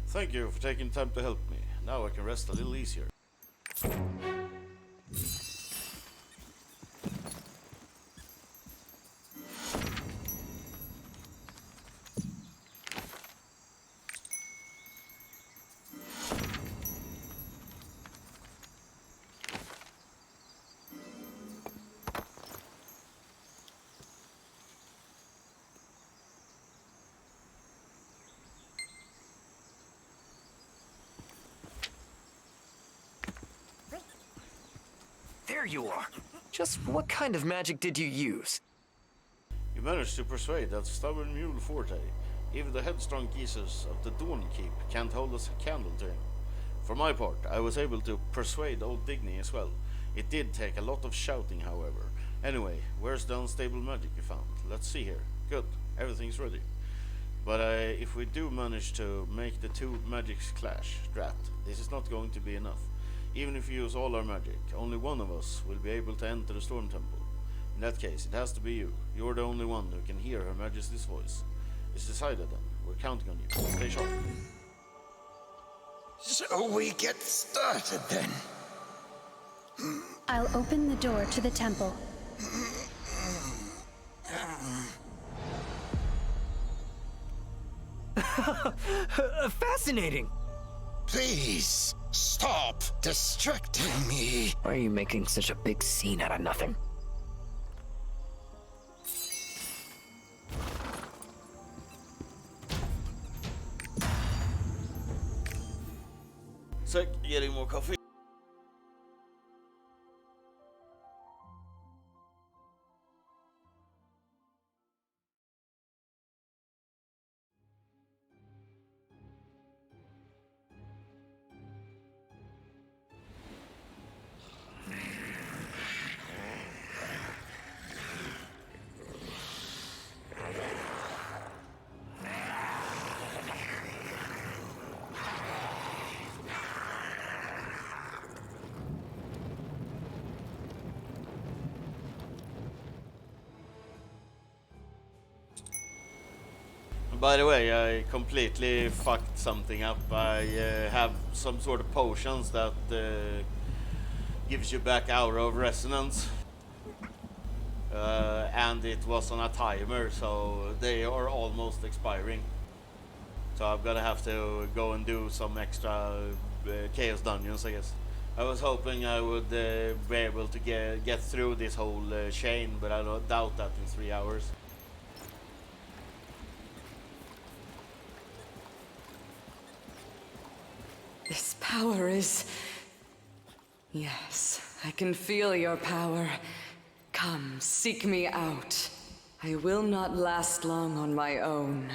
Thank you for taking time to help me. Now I can rest a little easier. There you are. Just what kind of magic did you use? You managed to persuade that stubborn mule Forte. Even the headstrong geezers of the Dawn Keep can't hold us a candle to him. For my part, I was able to persuade old Digny as well. It did take a lot of shouting, however. Anyway, where's the unstable magic you found? Let's see here. Good, everything's ready. But if we do manage to make the two magics clash, drat, this is not going to be enough. Even if we use all our magic, only one of us will be able to enter the Storm Temple. In that case, it has to be you. You're the only one who can hear Her Majesty's voice. It's decided then. We're counting on you. Stay sharp. So we get started then. I'll open the door to the temple. Fascinating! Please, stop distracting me. Why are you making such a big scene out of nothing? Sick, getting more coffee. By the way, I completely fucked something up. I have some sort of potions that gives you back Aura of Resonance. And it was on a timer, so they are almost expiring. So I'm gonna have to go and do some extra Chaos Dungeons, I guess. I was hoping I would be able to get through this whole chain, but I doubt that in 3 hours. This power is... Yes, I can feel your power. Come, seek me out. I will not last long on my own.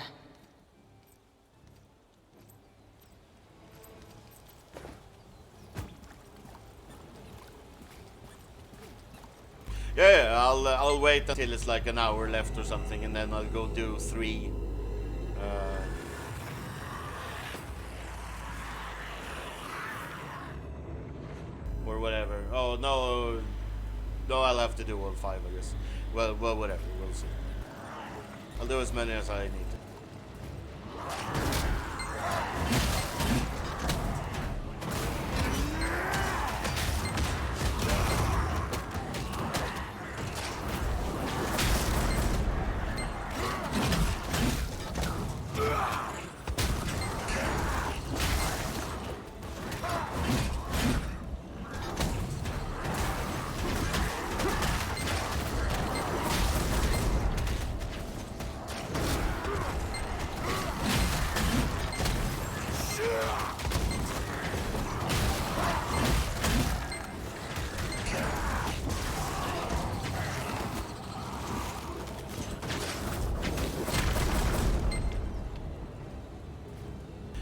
Yeah, I'll wait until it's like an hour left or something, and then I'll go do 3. Or whatever. Oh no, I'll have to do all 5, I guess. Well, whatever. We'll see. I'll do as many as I need to.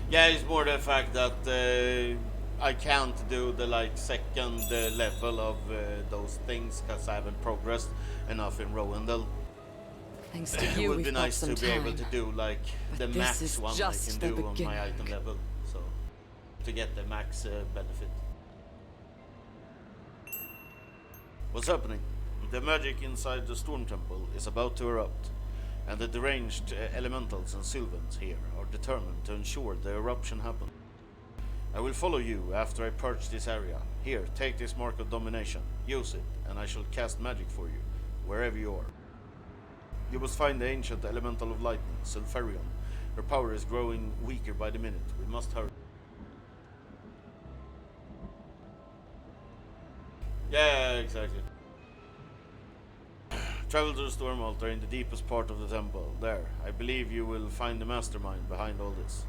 Yeah, it's more the fact that I can't do the like second level of those things because I haven't progressed enough in Rowendell. Thanks to It you, would we've be got nice some to be able to time. do like But the this max is one I just can the do on my beginning. item level, so to get the max benefit. What's happening? The magic inside the Storm Temple is about to erupt, and the deranged elementals and Sylvans here are determined to ensure the eruption happens. I will follow you after I purge this area. Here, take this mark of domination, use it, and I shall cast magic for you, wherever you are. You must find the ancient elemental of lightning, Sulfurion. Her power is growing weaker by the minute. We must hurry. Yeah, exactly. Travel to the Storm Altar in the deepest part of the temple. There, I believe you will find the mastermind behind all this.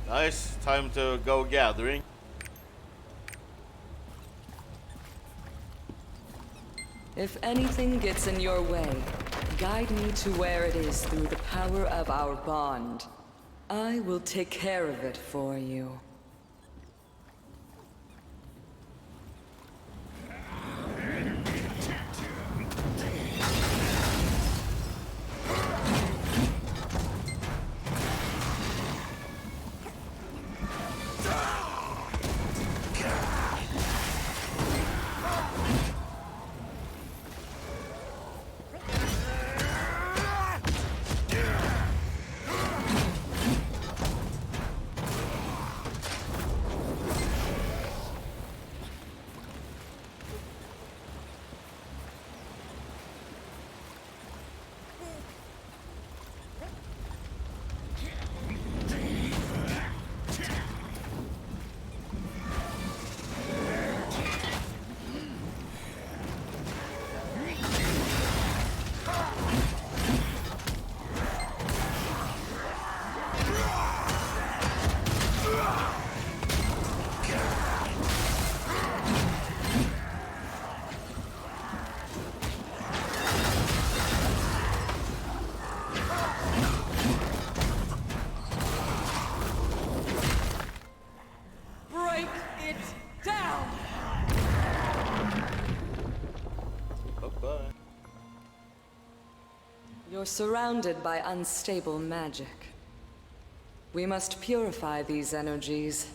Nice, time to go gathering. If anything gets in your way, guide me to where it is through the power of our bond. I will take care of it for you. Break it down! Bye-bye. You're surrounded by unstable magic. We must purify these energies.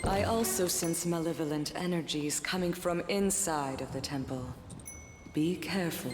I also sense malevolent energies coming from inside of the temple. Be careful.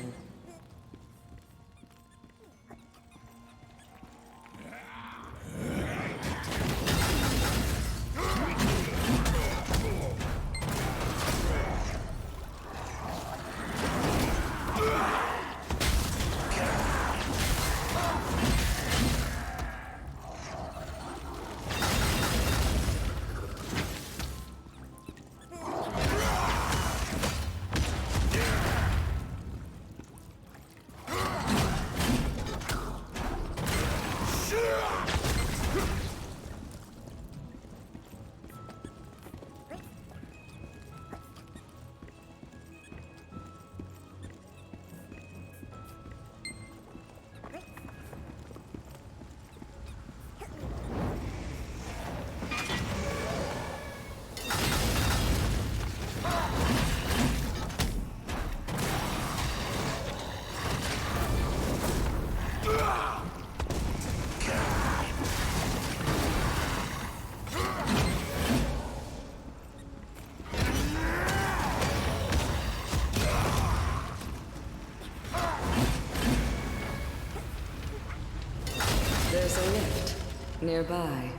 There's a lift nearby.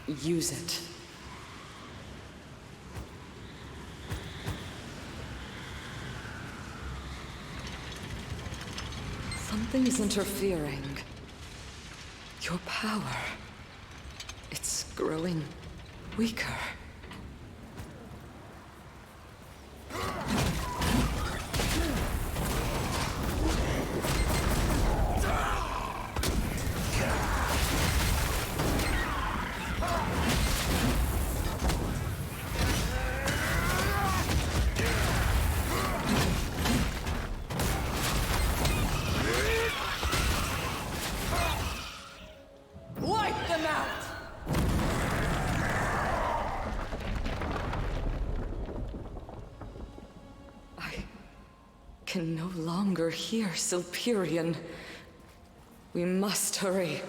Use it. Something is interfering. Your power. It's growing weaker. Wipe them out! I can no longer hear Silperion. We must hurry.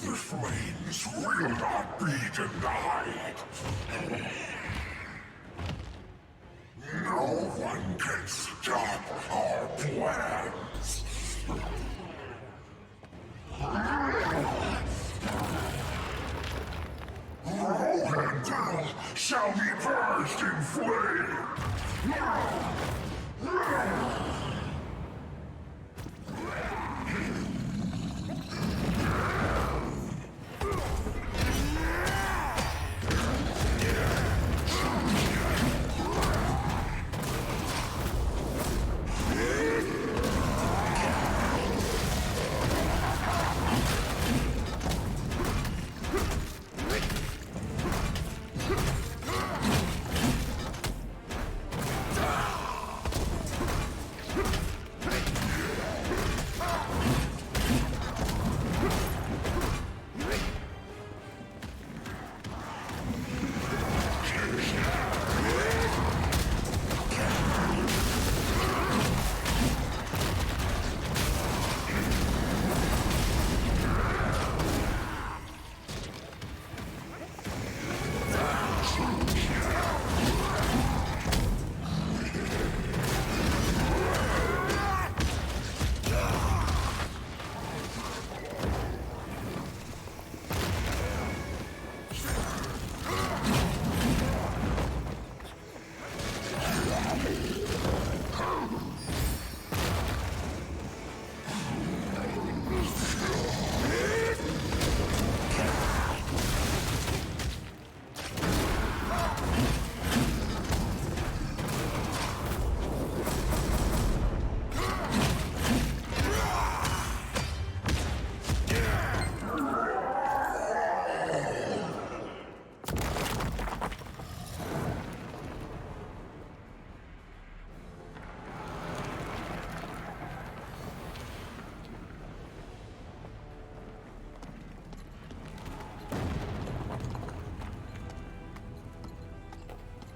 The flames will not be denied. No one can stop our plans. Rohandel shall be purged in flame.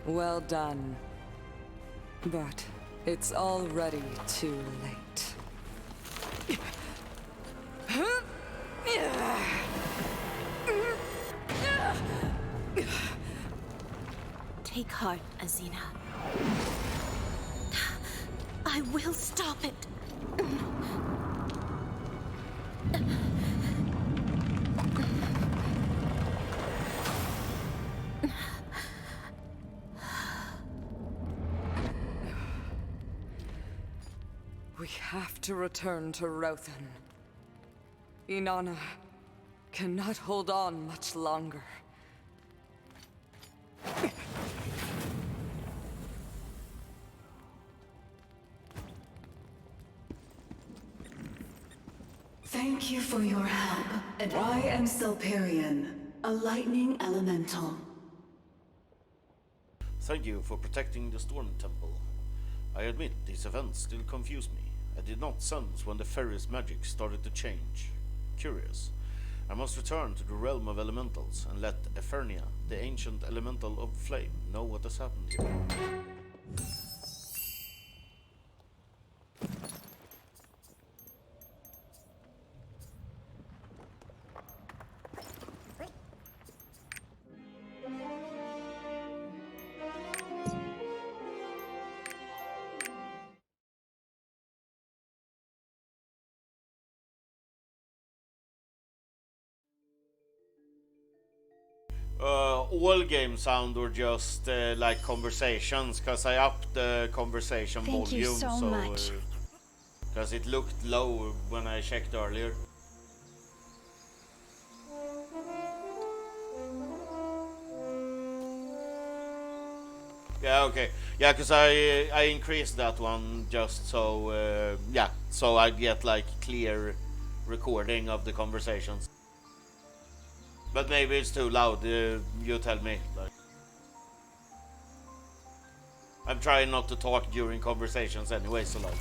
Well done. But it's already too late. Take heart, Azina. I will stop it. We have to return to Rothan. Inanna cannot hold on much longer. Thank you for your help. I am Selperion, a lightning elemental. Thank you for protecting the Storm Temple. I admit these events still confuse me. I did not sense when the fairy's magic started to change. Curious. I must return to the realm of elementals and let Efernia, the ancient elemental of flame, know what has happened here. All game sound or just like conversations, because I upped the conversation Thank volume, you so much. Because it looked low when I checked earlier. Yeah, okay. Yeah, because I increased that one just so yeah, so I get like clear recording of the conversations. But maybe it's too loud. You tell me. Like, I'm trying not to talk during conversations anyway, so like.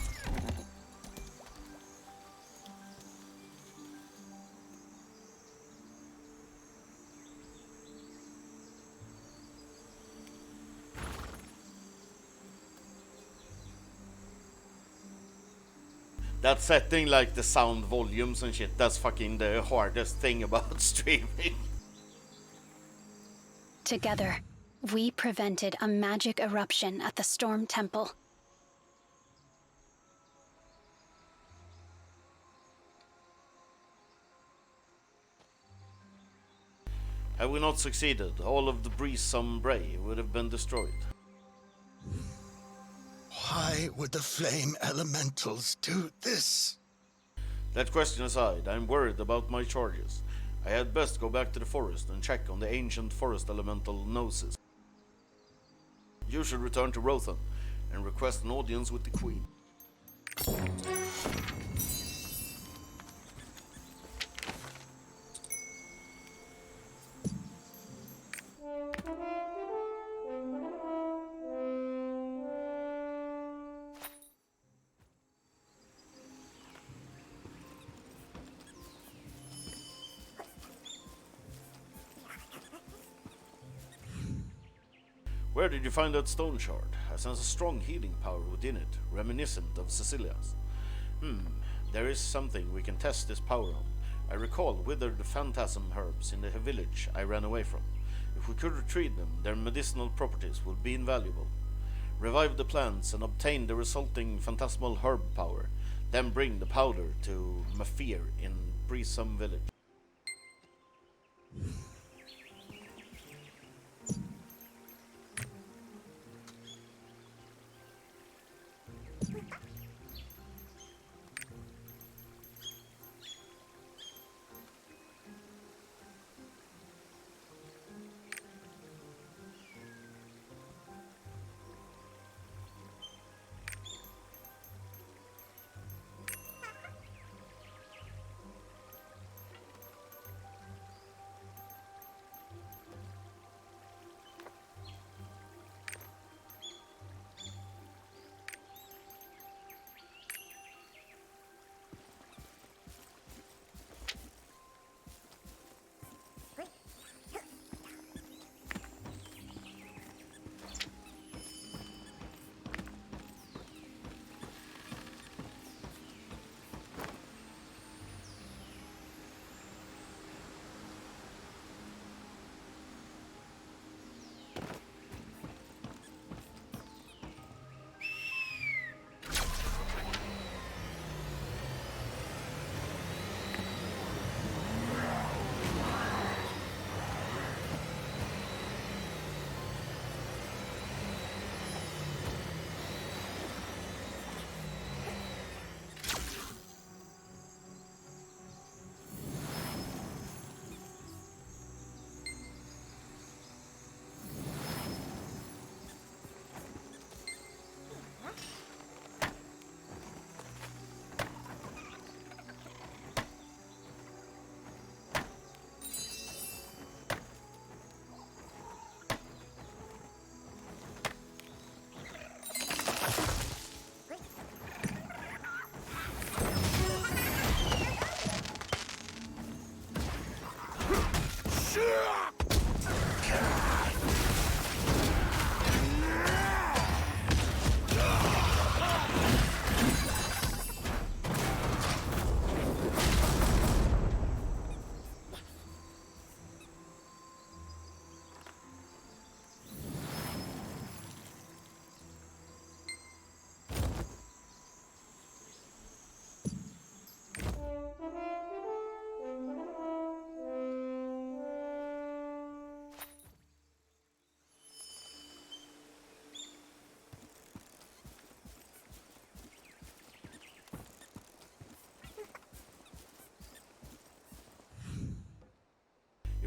That setting like the sound volumes and shit, that's fucking the hardest thing about streaming. Together, we prevented a magic eruption at the Storm Temple. Had we not succeeded, all of the Breezesome Bray would have been destroyed. Why would the flame elementals do this? That question aside, I'm worried about my charges. I had best go back to the forest and check on the ancient forest elemental Gnosis. You should return to Rothan and request an audience with the Queen. Where did you find that stone shard? I sense a strong healing power within it, reminiscent of Cecilia's. There is something we can test this power on. I recall withered phantasm herbs in the village I ran away from. If we could retrieve them, their medicinal properties would be invaluable. Revive the plants and obtain the resulting phantasmal herb power, then bring the powder to Mafir in Breezesome Village.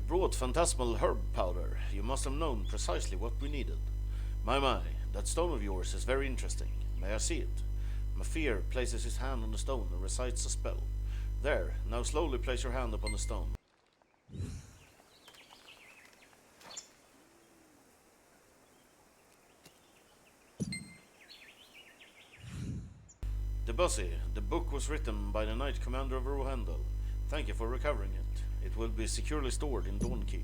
Brought phantasmal herb powder. You must have known precisely what we needed. My, that stone of yours is very interesting. May I see it? Mafir places his hand on the stone and recites a spell. There, now slowly place your hand upon the stone. Debussy, the book was written by the Knight Commander of Rohandel. Thank you for recovering it. It will be securely stored in Dawnkeep.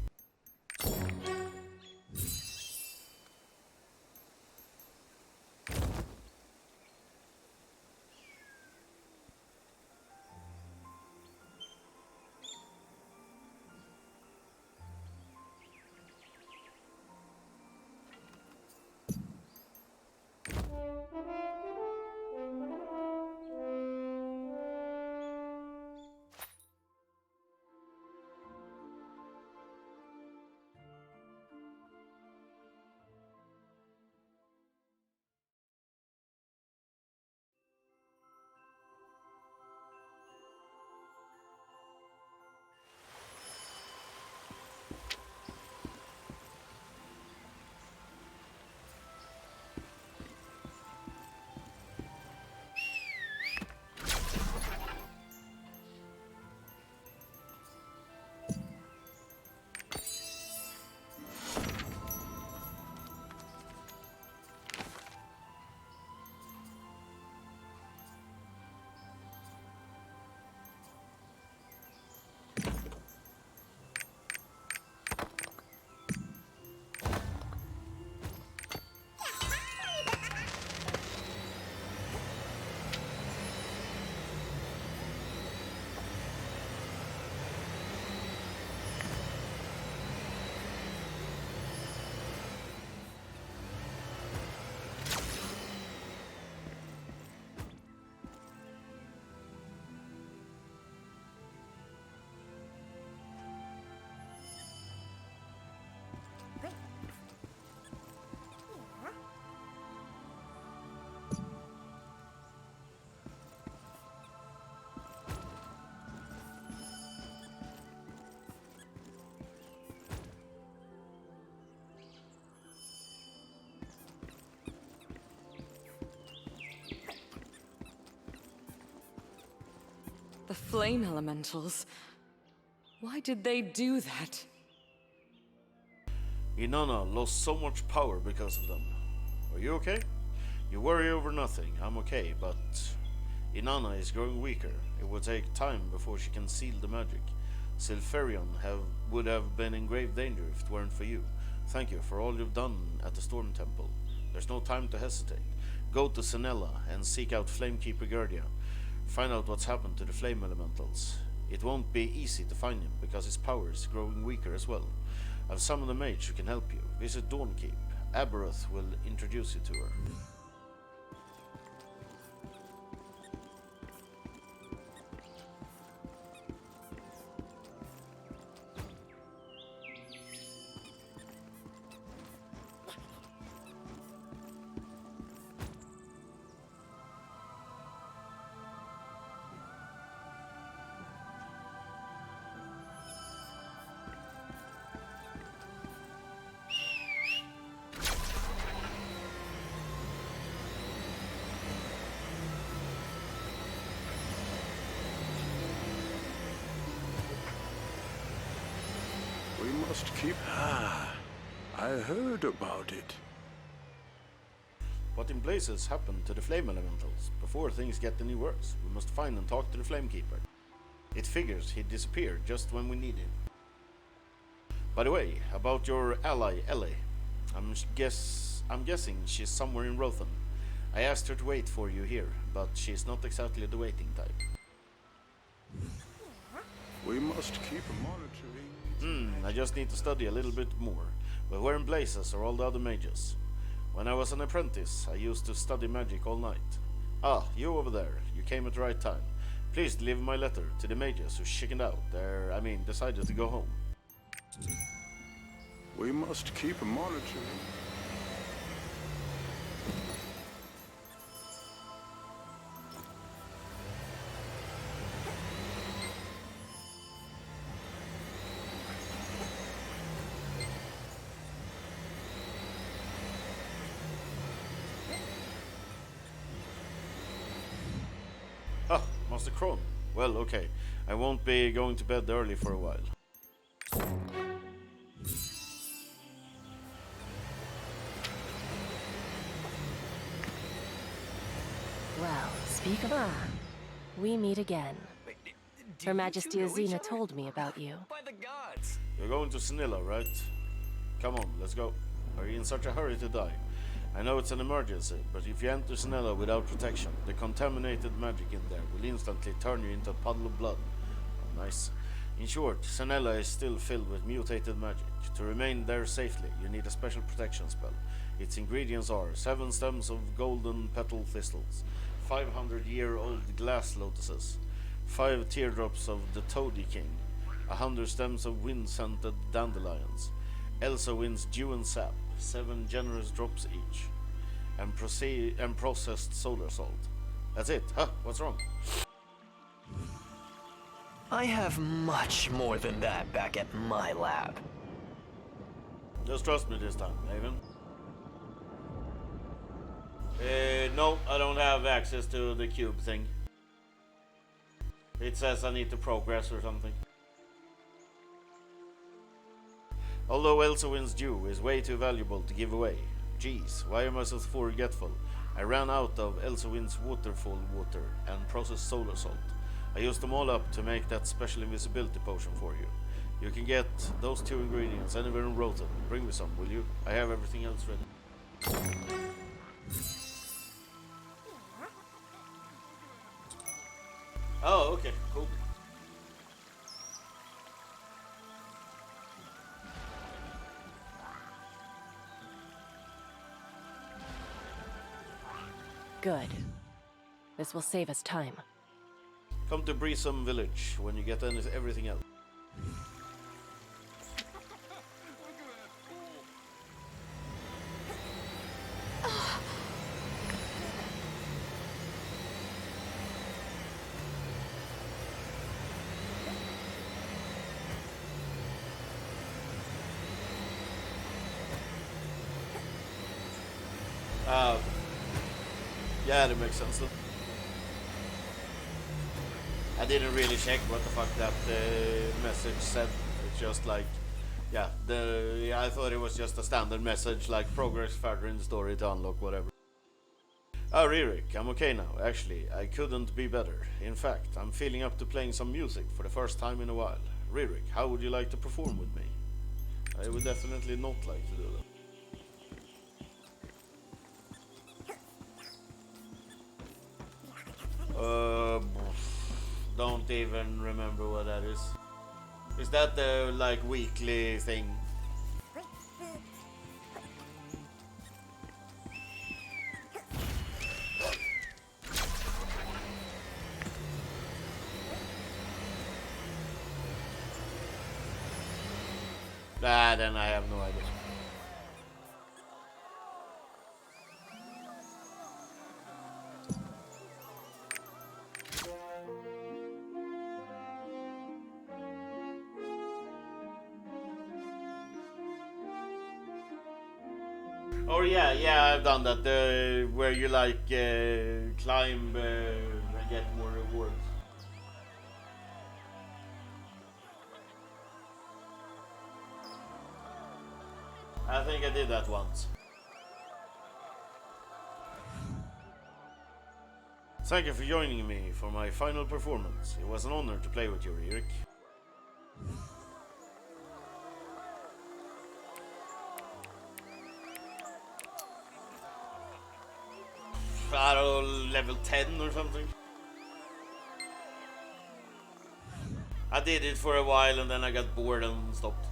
The flame elementals. Why did they do that? Inanna lost so much power because of them. Are you okay? You worry over nothing. I'm okay, but Inanna is growing weaker. It will take time before she can seal the magic. Silferion would have been in grave danger if it weren't for you. Thank you for all you've done at the Storm Temple. There's no time to hesitate. Go to Senella and seek out Flamekeeper Gerdia. Find out what's happened to the flame elementals. It won't be easy to find him because his power is growing weaker as well. I've summoned a mage who can help you. Visit Dawnkeep. Aberoth will introduce you to her. We must keep... I heard about it. What in blazes happened to the flame elementals? Before things get any worse, we must find and talk to the Flamekeeper. It figures he disappeared just when we need him. By the way, about your ally Ellie, I'm guessing she's somewhere in Rothan. I asked her to wait for you here, but she's not exactly the waiting type. We must keep monitoring. I just need to study a little bit more. But where in blazes are all the other mages? When I was an apprentice, I used to study magic all night. Ah, you over there. You came at the right time. Please deliver my letter to the mages who chickened out. Decided to go home. We must keep monitoring. Ah, Master Kron. Well, okay. I won't be going to bed early for a while. Well, speak of we meet again. Her Majesty Azina told me about you. By the gods! You're going to Snilla, right? Come on, let's go. Are you in such a hurry to die? I know it's an emergency, but if you enter Snilla without protection, the contaminated magic in there will instantly turn you into a puddle of blood. Oh, nice. In short, Snilla is still filled with mutated magic. To remain there safely, you need a special protection spell. Its ingredients are 7 stems of golden petal thistles, 500-year-old glass lotuses, 5 teardrops of the Toady King, 100 stems of wind-scented dandelions, Elsa Wind's dew and sap, 7 generous drops each, and processed solar salt. That's it. Huh? What's wrong? I have much more than that back at my lab. Just trust me this time, Haven. No, I don't have access to the cube thing. It says I need to progress or something. Although Elsa Wind's dew is way too valuable to give away. Jeez, why am I so forgetful? I ran out of Elsa Wind's waterfall water and processed solar salt. I used them all up to make that special invisibility potion for you. You can get those 2 ingredients anywhere in Rothan. Bring me some, will you? I have everything else ready. Oh, okay, cool. Good. This will save us time. Come to Breesome Village when you get everything else. Yeah, that makes sense though. I didn't really check what the fuck that message said. It's just like, yeah, I thought it was just a standard message like progress further in the story to unlock whatever. Oh, Ririk, I'm okay now. Actually, I couldn't be better. In fact, I'm feeling up to playing some music for the first time in a while. Ririk, how would you like to perform with me? I would definitely not like to do that. Don't even remember what that is. Is that the like weekly thing? Then I have no idea. Oh yeah, I've done that. Where you like climb and get more rewards. I think I did that once. Thank you for joining me for my final performance. It was an honor to play with you, Ririk. level 10 or something. I did it for a while and then I got bored and stopped.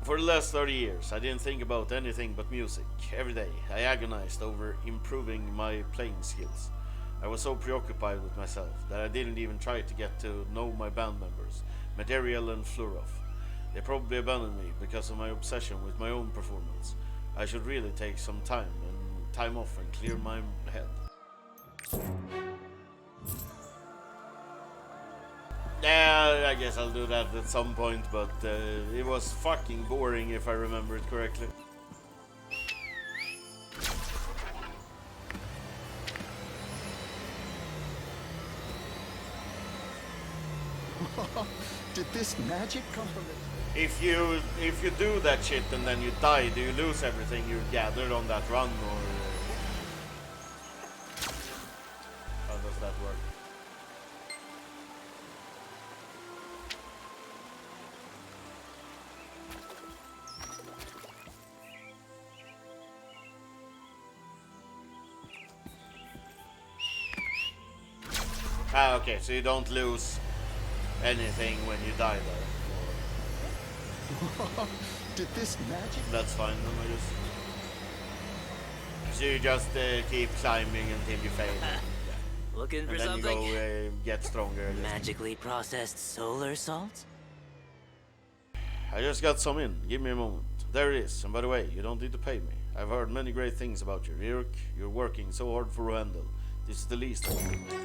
For the last 30 years, I didn't think about anything but music. Every day, I agonized over improving my playing skills. I was so preoccupied with myself that I didn't even try to get to know my band members, Material and Flurov. They probably abandoned me because of my obsession with my own performance. I should really take some time off and clear my head. Yeah, I guess I'll do that at some point, but it was fucking boring if I remember it correctly. Did this magic come from it? If you do that shit and then you die, do you lose everything you gathered on that run, or how does that work? Ah, okay, so you don't lose anything when you die there. Did this magic? That's fine, then I guess. So you just keep climbing until you fail. Looking for and then something? you go get stronger. Magically processed solar salt? I just got some in. Give me a moment. There it is. And by the way, you don't need to pay me. I've heard many great things about you, Ryuk. You're working so hard for Rohendel. This is the least I can do.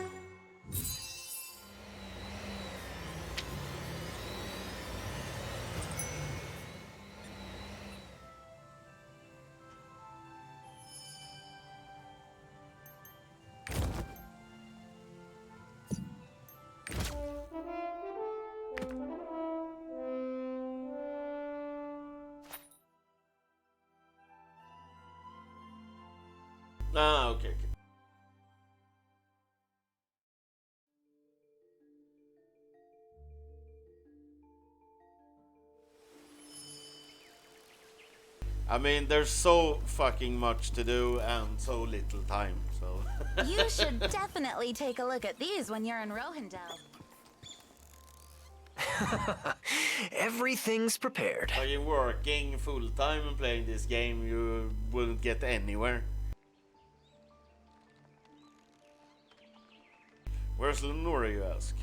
Ah, okay. I mean, there's so fucking much to do and so little time, so... You should definitely take a look at these when you're in Rohendel. Everything's prepared. Are you working full time and playing this game? You wouldn't get anywhere. Where's Lenora, you ask?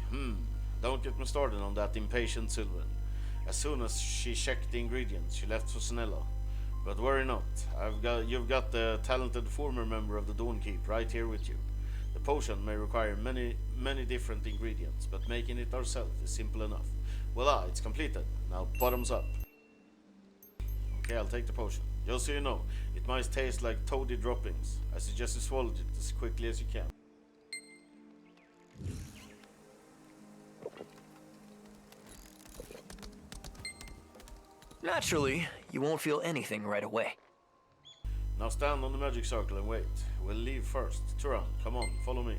Don't get me started on that impatient Sylvan. As soon as she checked the ingredients, she left for Snella. But worry not, you've got the talented former member of the Dawnkeep right here with you. The potion may require many different ingredients, but making it ourselves is simple enough. Voila, it's completed. Now bottoms up. Okay, I'll take the potion. Just so you know, it might taste like toady droppings. I suggest you swallow it as quickly as you can. Naturally, you won't feel anything right away. Now stand on the magic circle and wait. We'll leave first. Turan, come on, follow me.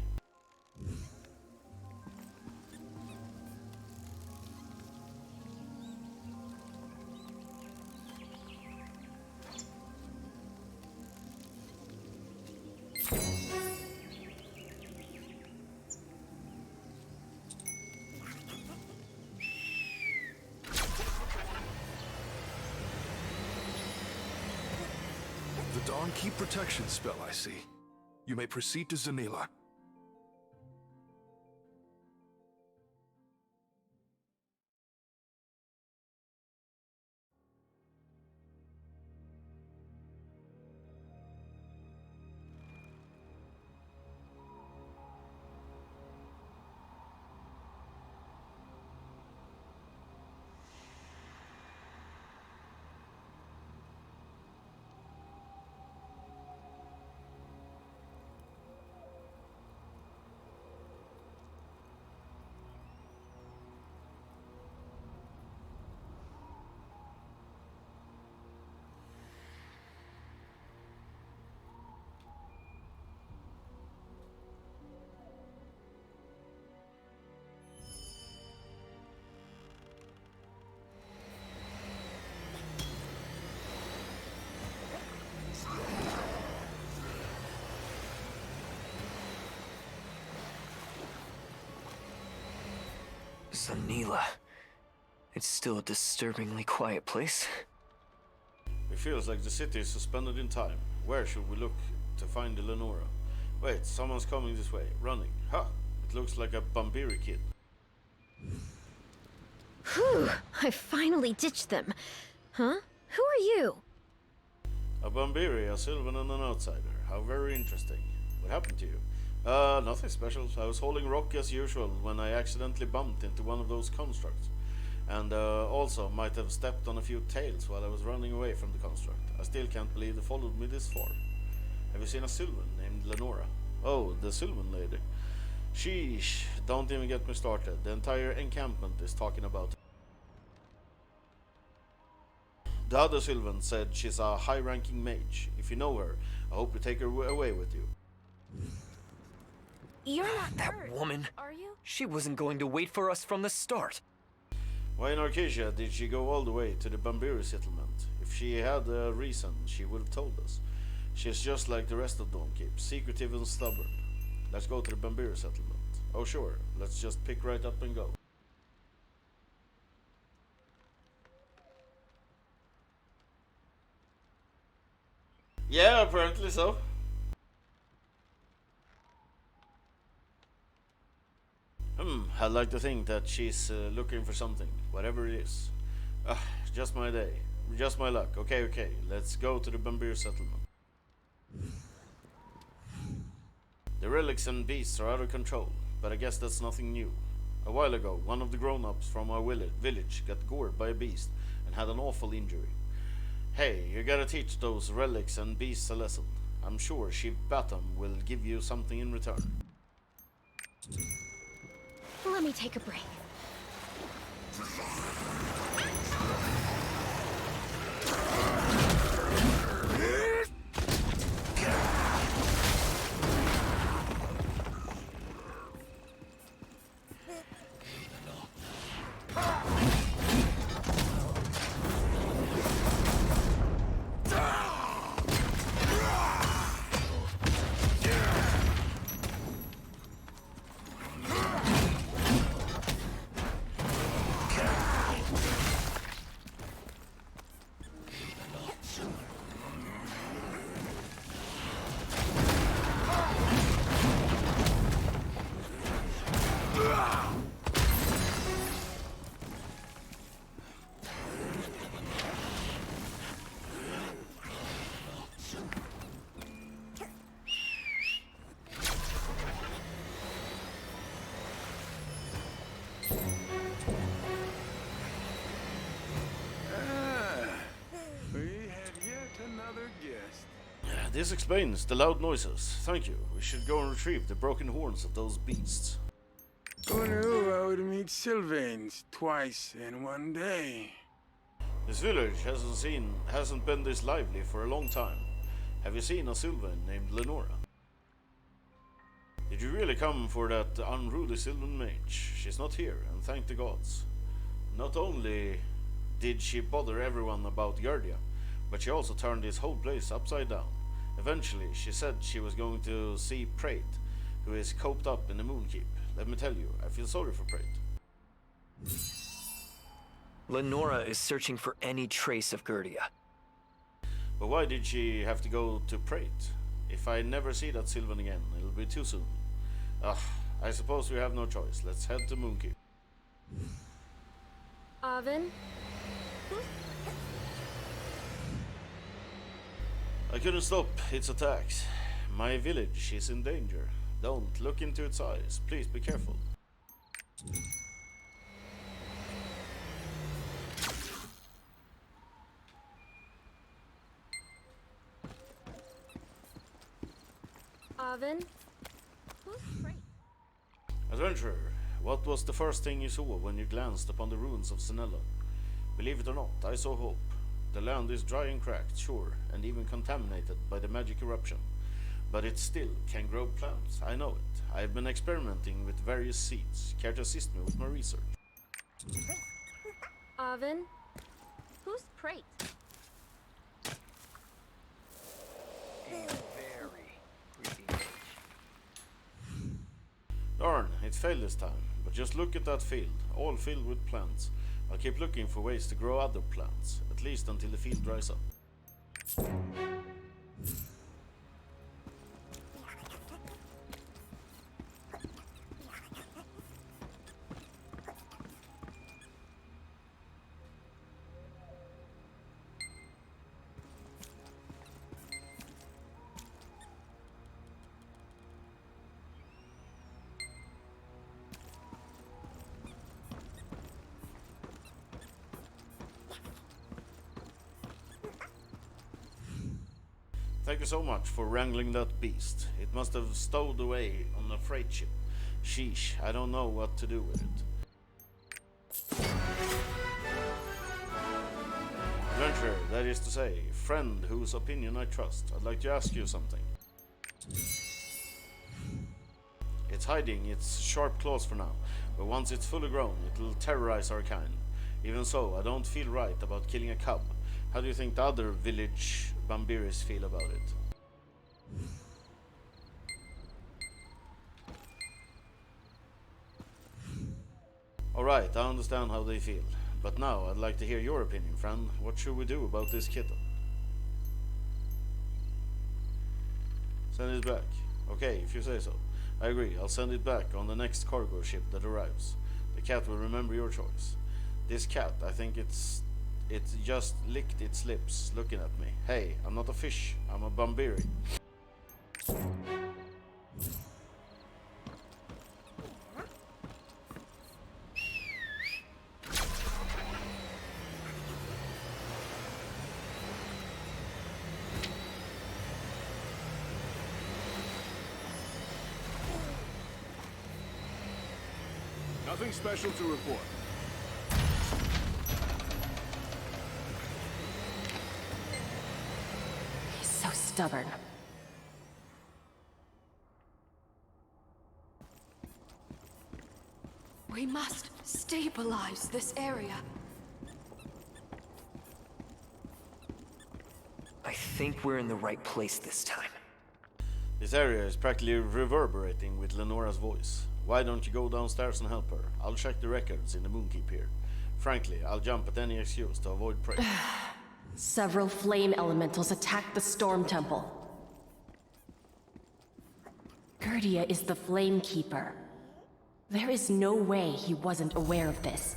The Dawnkeep protection spell, I see. You may proceed to Zanila. Sanila. It's still a disturbingly quiet place. It feels like the city is suspended in time. Where should we look to find the Lenora? Wait, someone's coming this way, running. Ha! It looks like a Bambiri kid. Whew, I finally ditched them. Huh? Who are you? A Bambiri, a Sylvan and an outsider. How very interesting. What happened to you? Nothing special. I was holding rock as usual when I accidentally bumped into one of those constructs. And also might have stepped on a few tails while I was running away from the construct. I still can't believe they followed me this far. Have you seen a Sylvan named Lenora? Oh, the Sylvan lady. Sheesh, don't even get me started. The entire encampment is talking about her. The other Sylvan said she's a high-ranking mage. If you know her, I hope you take her away with you. You're not That hurt, woman, are you? she wasn't going to wait for us from the start. Why in Arcasia did she go all the way to the Bambiri settlement? If she had a reason, she would have told us. She's just like the rest of Dawnkeep, secretive and stubborn. Let's go to the Bambiri settlement. Oh sure, let's just pick right up and go. Yeah, apparently so. I'd like to think that she's looking for something, whatever it is. Just my day. Just my luck. Okay, let's go to the Bambiri settlement. The relics and beasts are out of control, but I guess that's nothing new. A while ago, one of the grown-ups from our village got gored by a beast and had an awful injury. Hey, you gotta teach those relics and beasts a lesson. I'm sure Shiv Batam will give you something in return. Let me take a break. This explains the loud noises. Thank you. We should go and retrieve the broken horns of those beasts. Who knew I would meet Sylvains twice in one day? This village hasn't been this lively for a long time. Have you seen a Sylvan named Lenora? Did you really come for that unruly Sylvan mage? She's not here, and thank the gods. Not only did she bother everyone about Guardia, but she also turned this whole place upside down. Eventually, she said she was going to see Prate, who is coped up in the Moonkeep. Let me tell you, I feel sorry for Prate. Lenora is searching for any trace of Guardia. But why did she have to go to Prate? If I never see that Sylvan again, it'll be too soon. I suppose we have no choice. Let's head to Moonkeep. Avin? I couldn't stop its attacks. My village is in danger. Don't look into its eyes. Please be careful. Avin? Adventurer, what was the first thing you saw when you glanced upon the ruins of Sinella? Believe it or not, I saw hope. The land is dry and cracked, sure, and even contaminated by the magic eruption. But it still can grow plants, I know it. I've been experimenting with various seeds. Care to assist me with my research? Avin? Who's Prate? Darn, it failed this time, but just look at that field, all filled with plants. I'll keep looking for ways to grow other plants, at least until the field dries up. Thank you so much for wrangling that beast. It must have stowed away on a freight ship. Sheesh, I don't know what to do with it. Adventurer, that is to say, friend whose opinion I trust, I'd like to ask you something. It's hiding its sharp claws for now, but once it's fully grown, it'll terrorize our kind. Even so, I don't feel right about killing a cub. How do you think the other village Bambiris feel about it? Alright, I understand how they feel. But now, I'd like to hear your opinion, friend. What should we do about this kitten? Send it back. Okay, if you say so. I agree, I'll send it back on the next cargo ship that arrives. The cat will remember your choice. This cat, I think it just licked its lips looking at me. Hey, I'm not a fish, I'm a Bambiri. Nothing special to report. He's so stubborn. We must stabilize this area. I think we're in the right place this time. This area is practically reverberating with Lenora's voice. Why don't you go downstairs and help her? I'll check the records in the Moonkeep here. Frankly, I'll jump at any excuse to avoid prey. Several flame elementals attacked the Storm Temple. Gerdia is the Flame Keeper. There is no way he wasn't aware of this.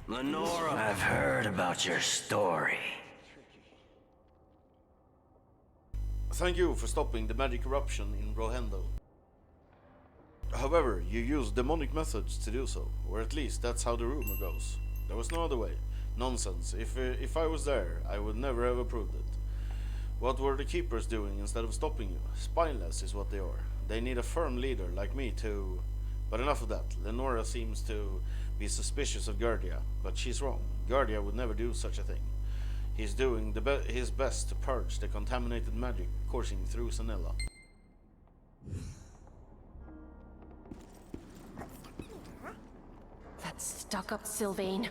Lenora, I've heard about your story. Thank you for stopping the magic eruption in Rohendo. However, you used demonic methods to do so, or at least that's how the rumor goes. There was no other way. Nonsense. If I was there, I would never have approved it. What were the keepers doing instead of stopping you? Spineless is what they are. They need a firm leader like me to... But enough of that. Lenora seems to be suspicious of Gerdia, but she's wrong. Gerdia would never do such a thing. He's doing his best to purge the contaminated magic coursing through Sanella. That stuck-up Sylvain.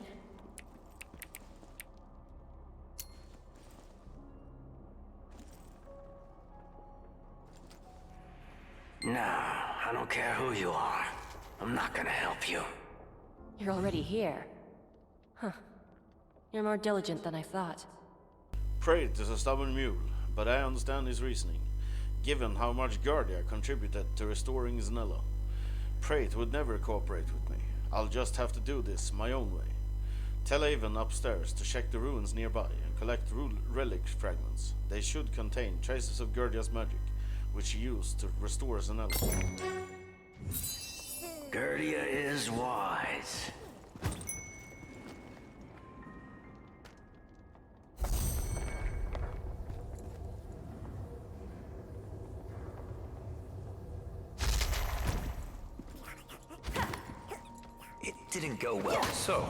No, I don't care who you are. I'm not gonna help you. You're already here. Huh. You're more diligent than I thought. Prate is a stubborn mule, but I understand his reasoning, given how much Gerdia contributed to restoring Zanella. Prate would never cooperate with me. I'll just have to do this my own way. Tell Avon upstairs to check the ruins nearby and collect relic fragments. They should contain traces of Gerdia's magic, which she used to restore Zanella. Gerdia is wise. It didn't go well. So,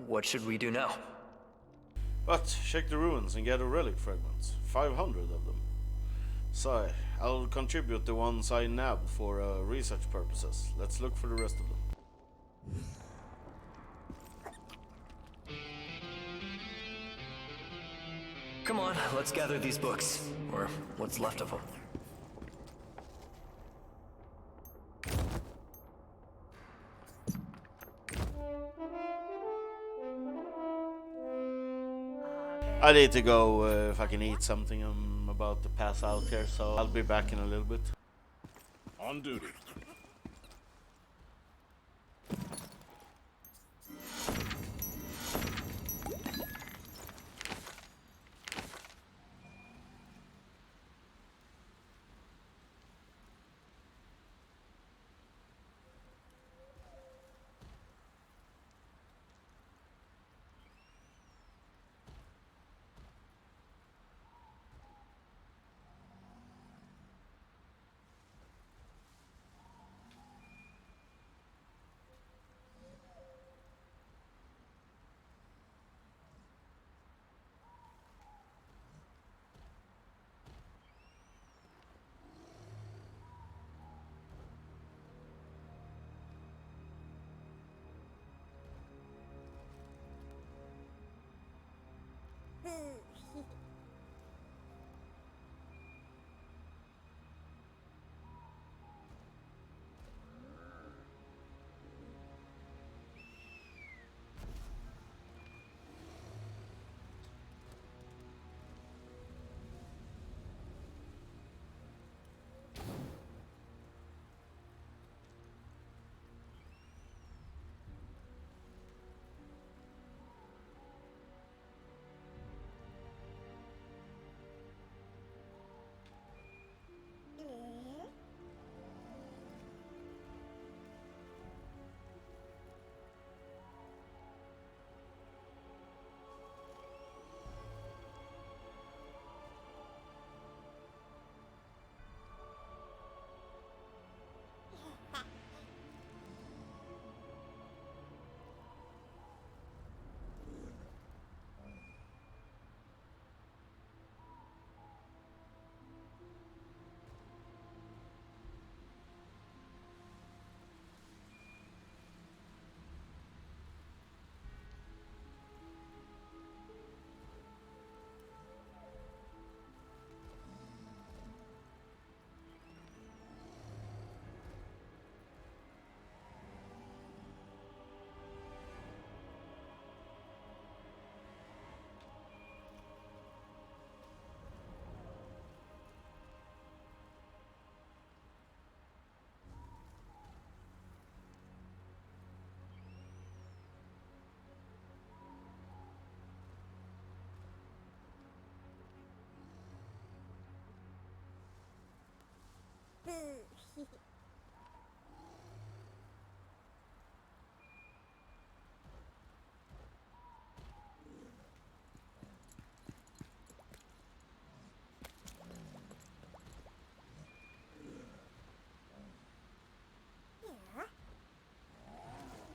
what should we do now? But check the ruins and get a relic fragments. 500 of them. So, I'll contribute the ones I nabbed for research purposes. Let's look for the rest of them. Come on, let's gather these books. Or what's left of them. I need to go fucking eat something. I'm about to pass out here, so I'll be back in a little bit. On duty.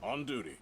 On duty.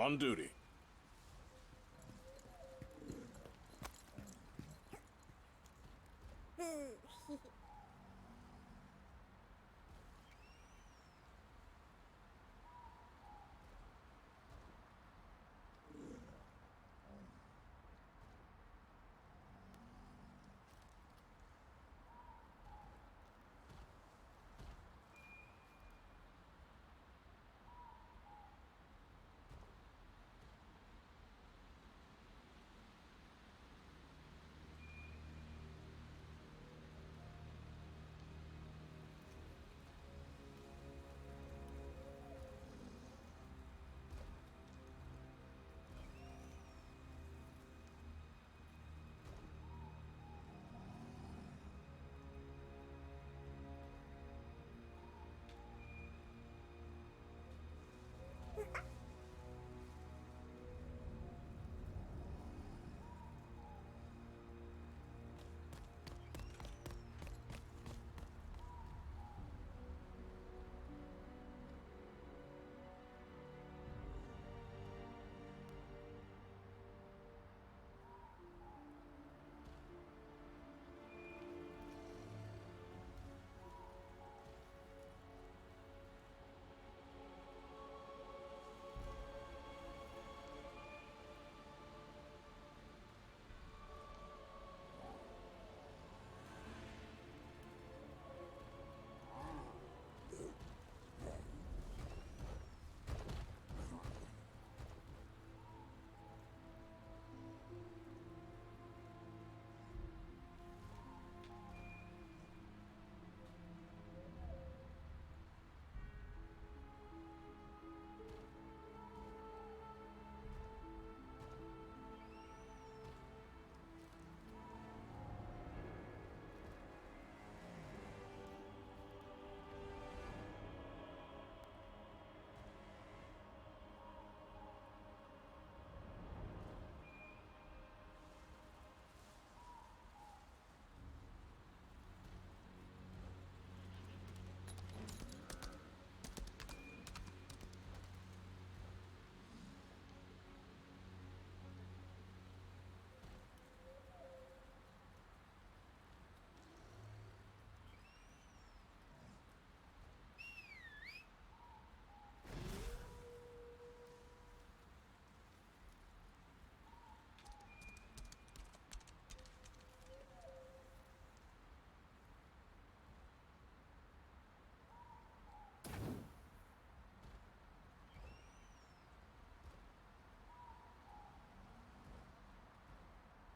On duty.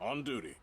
On duty.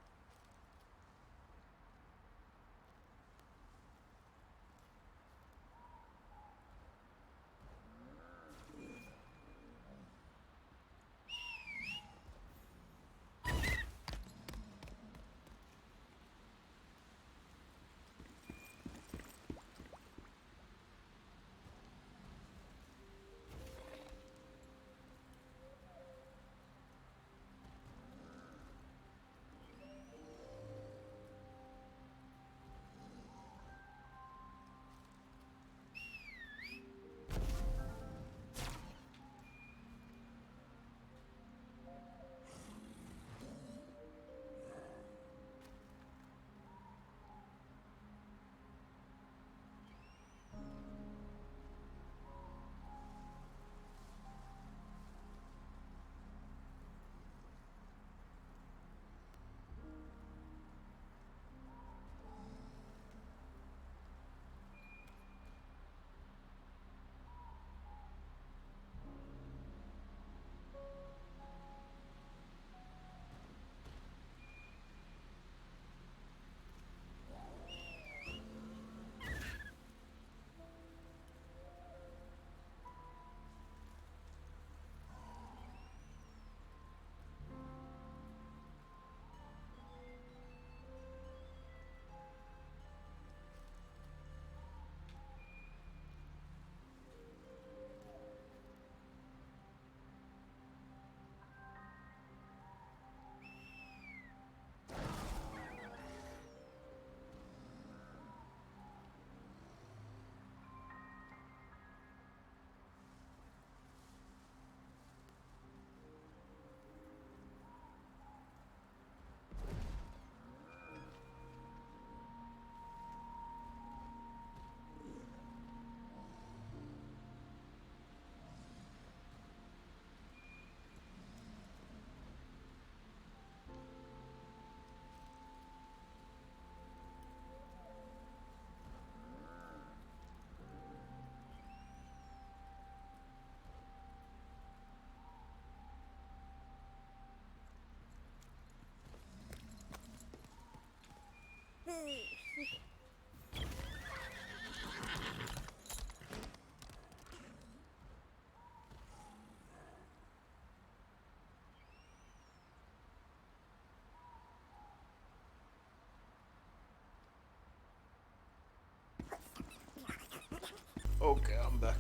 Okay, I'm back.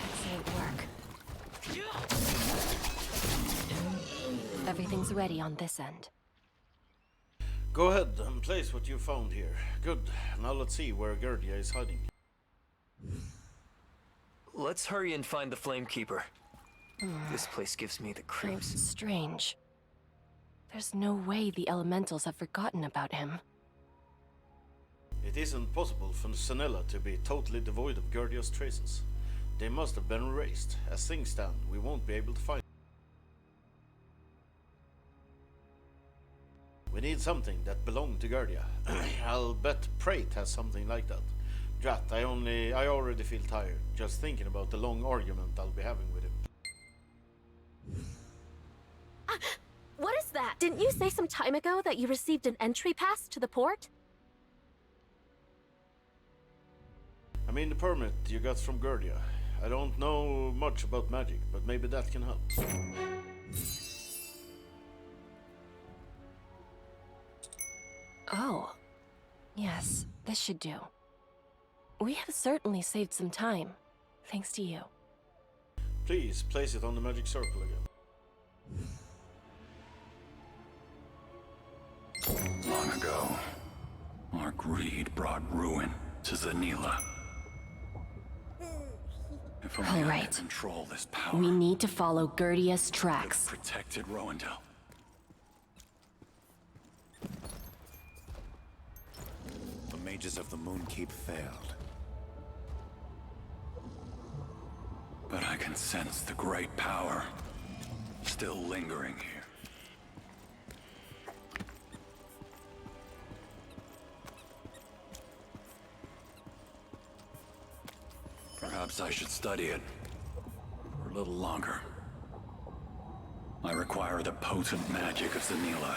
Excellent work. Everything's ready on this end. Go ahead and place what you found here. Good. Now let's see where Gerdia is hiding. Let's hurry and find the Flamekeeper. This place gives me the creeps. Strange. There's no way the elementals have forgotten about him. It isn't possible for Senella to be totally devoid of Gerdia's traces. They must have been erased. As things stand, we won't be able to find them. We need something that belonged to Gerdia. I'll bet Prate has something like that. Drat, I already feel tired, just thinking about the long argument I'll be having with him. What is that? Didn't you say some time ago that you received an entry pass to the port? I mean the permit you got from Gerdia. I don't know much about magic, but maybe that can help. Oh. Yes, this should do. We have certainly saved some time, thanks to you. Please place it on the magic circle again. Long ago, our greed brought ruin to Zanila. If only All I right. could control this power, We need to follow Gerdia's tracks. protected Rowendell. The mages of the Moonkeep failed. But I can sense the great power still lingering here. Perhaps I should study it for a little longer. I require the potent magic of Zanila.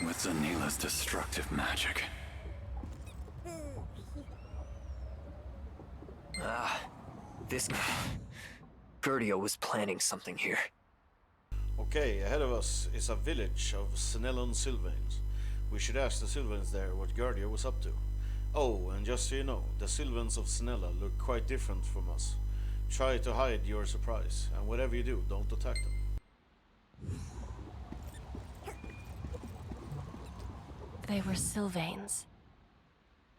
With Zanila's destructive magic. This... Gerdia was planning something here. Okay, ahead of us is a village of Senellan Sylvains. We should ask the Sylvains there what Gerdia was up to. Oh, and just so you know, the Sylvains of Senella look quite different from us. Try to hide your surprise, and whatever you do, don't attack them. They were Sylvains.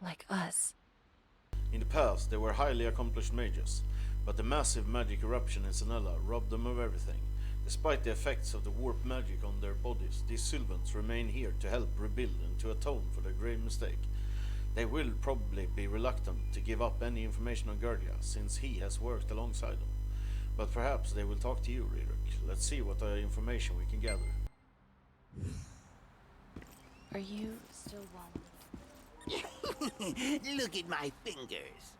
Like us. In the past, they were highly accomplished mages, but the massive magic eruption in Senella robbed them of everything. Despite the effects of the warp magic on their bodies, these Sylvans remain here to help rebuild and to atone for their grave mistake. They will probably be reluctant to give up any information on Gerdia, since he has worked alongside them. But perhaps they will talk to you, Ririk. Let's see what information we can gather. Are you still one? Look at my fingers.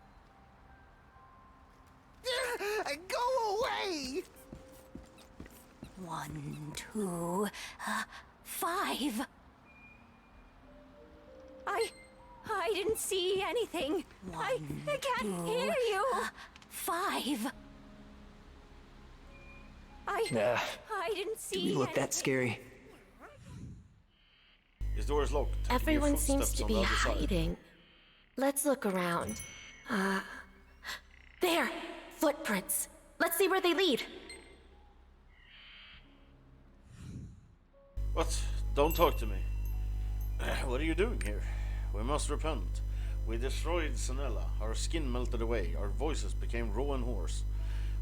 Go away! 1, 2, 5. I didn't see anything. I can't hear you. 5. I didn't Do see we look that scary? This door is locked. Everyone Hear seems footsteps to on be the other side. hiding. Let's look around. There! Footprints. Let's see where they lead. What? Don't talk to me. What are you doing here? We must repent. We destroyed Senella. Our skin melted away. Our voices became raw and hoarse.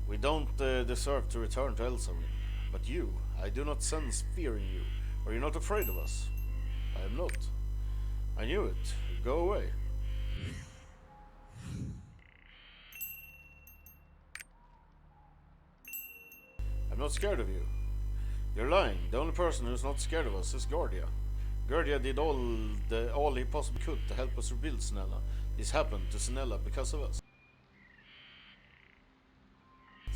We don't deserve to return to Elsawin. But you, I do not sense fear in you. Are you not afraid of us? I am not. I knew it. Go away. I'm not scared of you. You're lying. The only person who's not scared of us is Gerdia. Gerdia did all he possibly could to help us rebuild Senella. This happened to Senella because of us.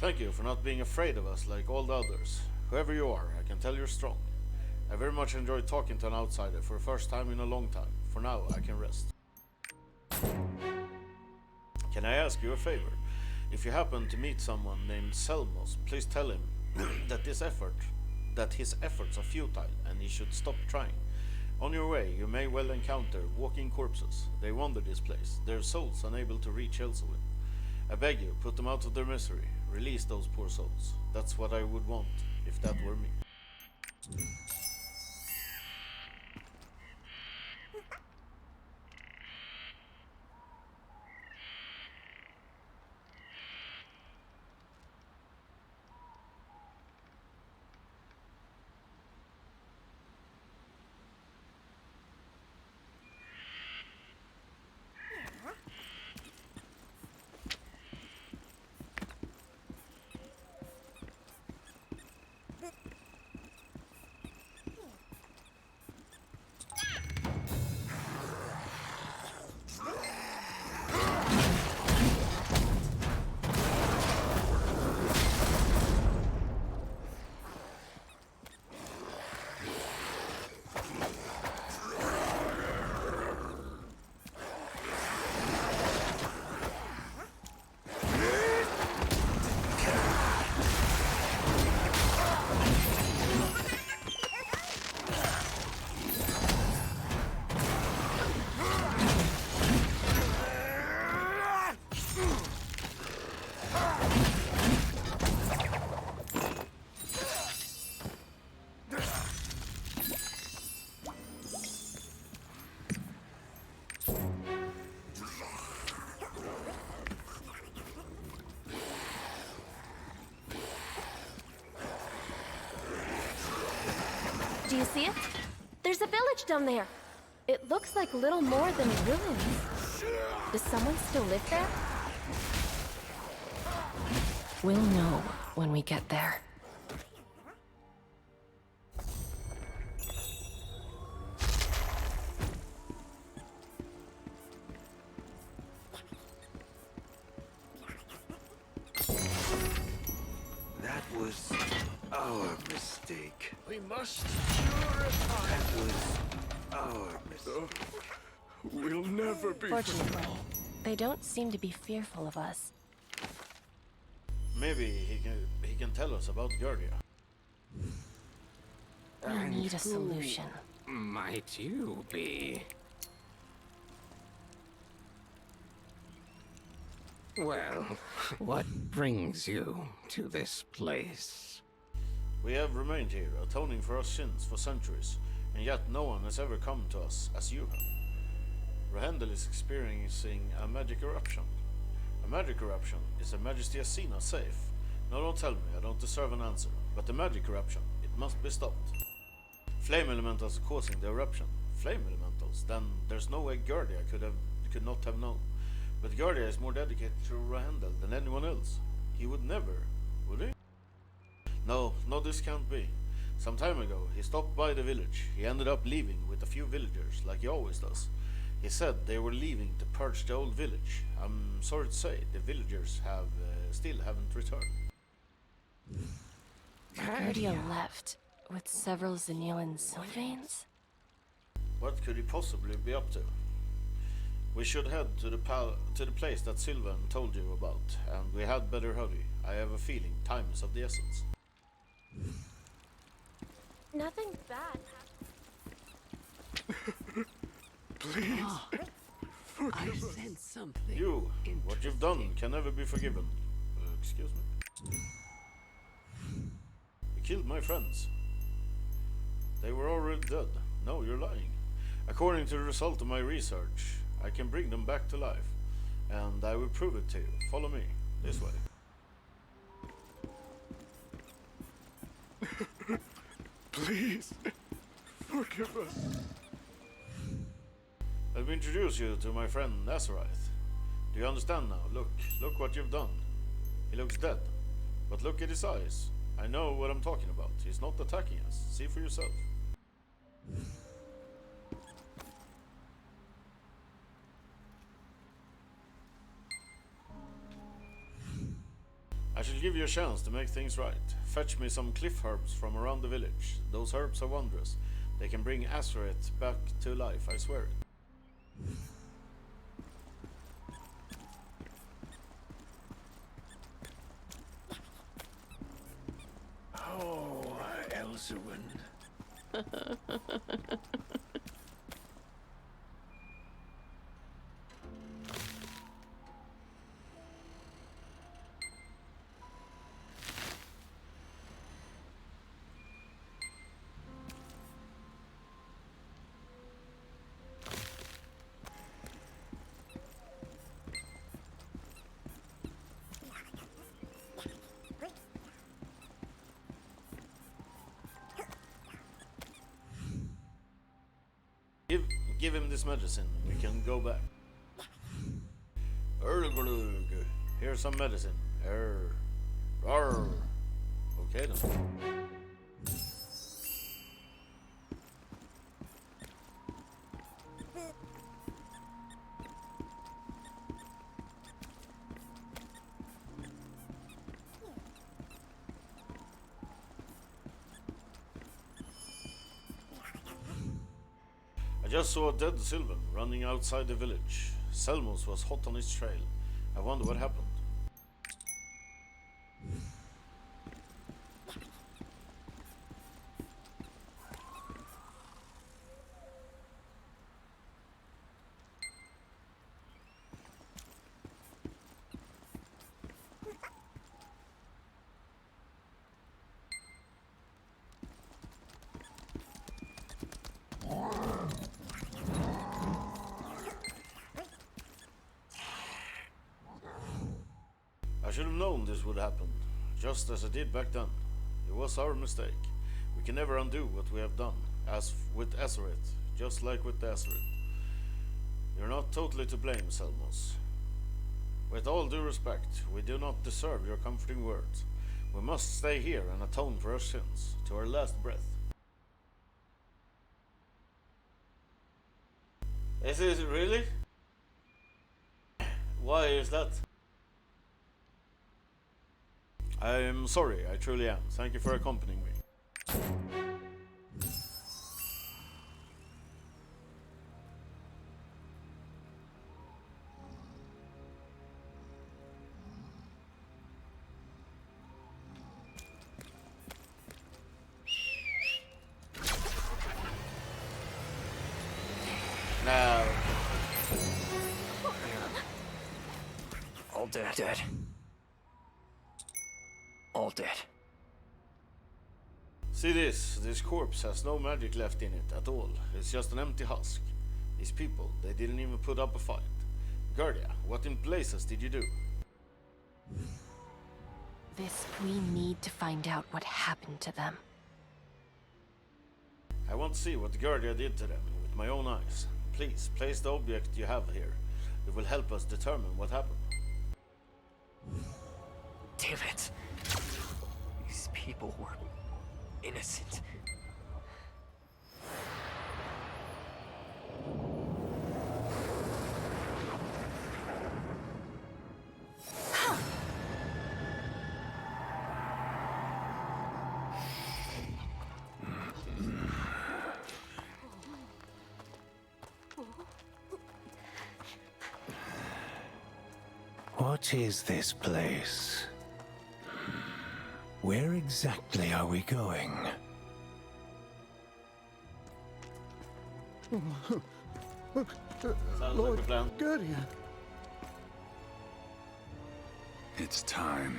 Thank you for not being afraid of us like all the others. Whoever you are, I can tell you're strong. I very much enjoyed talking to an outsider for the first time in a long time. For now, I can rest. Can I ask you a favor? If you happen to meet someone named Selmos, please tell him that his efforts are futile and he should stop trying. On your way, you may well encounter walking corpses. They wander this place, their souls unable to reach Elsewhere. I beg you, put them out of their misery. Release those poor souls. That's what I would want, if that were me. Do you see it? There's a village down there. It looks like little more than ruins. Does someone still live there? We'll know when we get there. That was our mistake. We must purify. That was our mistake. We'll never be. Fortunately, they don't seem to be fearful of us. Maybe he can tell us about Guardia. We need a solution. Might you be? Well, what brings you to this place? We have remained here, atoning for our sins for centuries, and yet no one has ever come to us as you have. Rahendel is experiencing a magic eruption. A magic eruption is Her Majesty Asina safe? No, don't tell me, I don't deserve an answer. But the magic eruption, it must be stopped. Flame elementals are causing the eruption. Flame elementals? Then there's no way Guardia could not have known. But Guardia is more dedicated to Rahendel than anyone else. He would never, would he? No, this can't be. Some time ago, he stopped by the village. He ended up leaving with a few villagers, like he always does. He said they were leaving to purge the old village. I'm sorry to say, the villagers still haven't returned. Guardia left with several Xenelan Sylvains? What could he possibly be up to? We should head to the place that Sylvan told you about, and we had better hurry. I have a feeling time is of the essence. Nothing bad. Please. I sense something. You, what you've done can never be forgiven. Excuse me. You killed my friends. They were already dead. No, you're lying. According to the result of my research, I can bring them back to life. And I will prove it to you. Follow me. This way. Please. Forgive us. Let me introduce you to my friend Nazareth. Do you understand now? Look what you've done. He looks dead. But look at his eyes. I know what I'm talking about. He's not attacking us. See for yourself. I should give you a chance to make things right. Fetch me some cliff herbs from around the village. Those herbs are wondrous. They can bring Azeroth back to life, I swear it. Oh, Elzuin. Give him this medicine. We can go back. Erglug. Here's some medicine. Rawr. Okay then. I just saw a dead Sylvan running outside the village. Selmos was hot on his trail. I wonder what happened. I should have known this would happen, just as I did back then. It was our mistake. We can never undo what we have done, as with Azeroth, just like with Azeroth. You're not totally to blame, Selmos. With all due respect, we do not deserve your comforting words. We must stay here and atone for our sins, to our last breath. Is it really? Why is that? I am sorry, I truly am. Thank you for accompanying me. Now. All dead. All dead. See this? This corpse has no magic left in it at all. It's just an empty husk. These people, they didn't even put up a fight. Guardia, what in blazes did you do? We need to find out what happened to them. I want to see what Guardia did to them with my own eyes. Please, place the object you have here. It will help us determine what happened. Damn it. These people were innocent. What is this place? Where exactly are we going? Lord Guardia. It's time.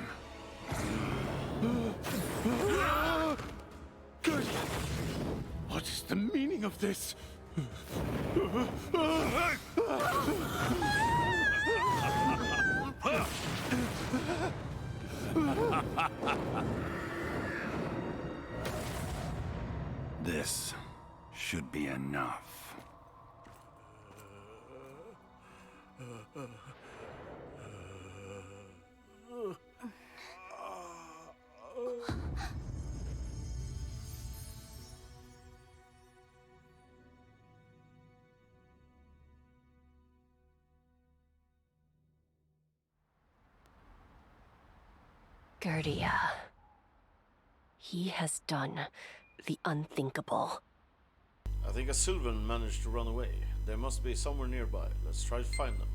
Guardia! What is the meaning of this? This should be enough. Gerdia. He has done the unthinkable. I think a Sylvan managed to run away. They must be somewhere nearby. Let's try to find them.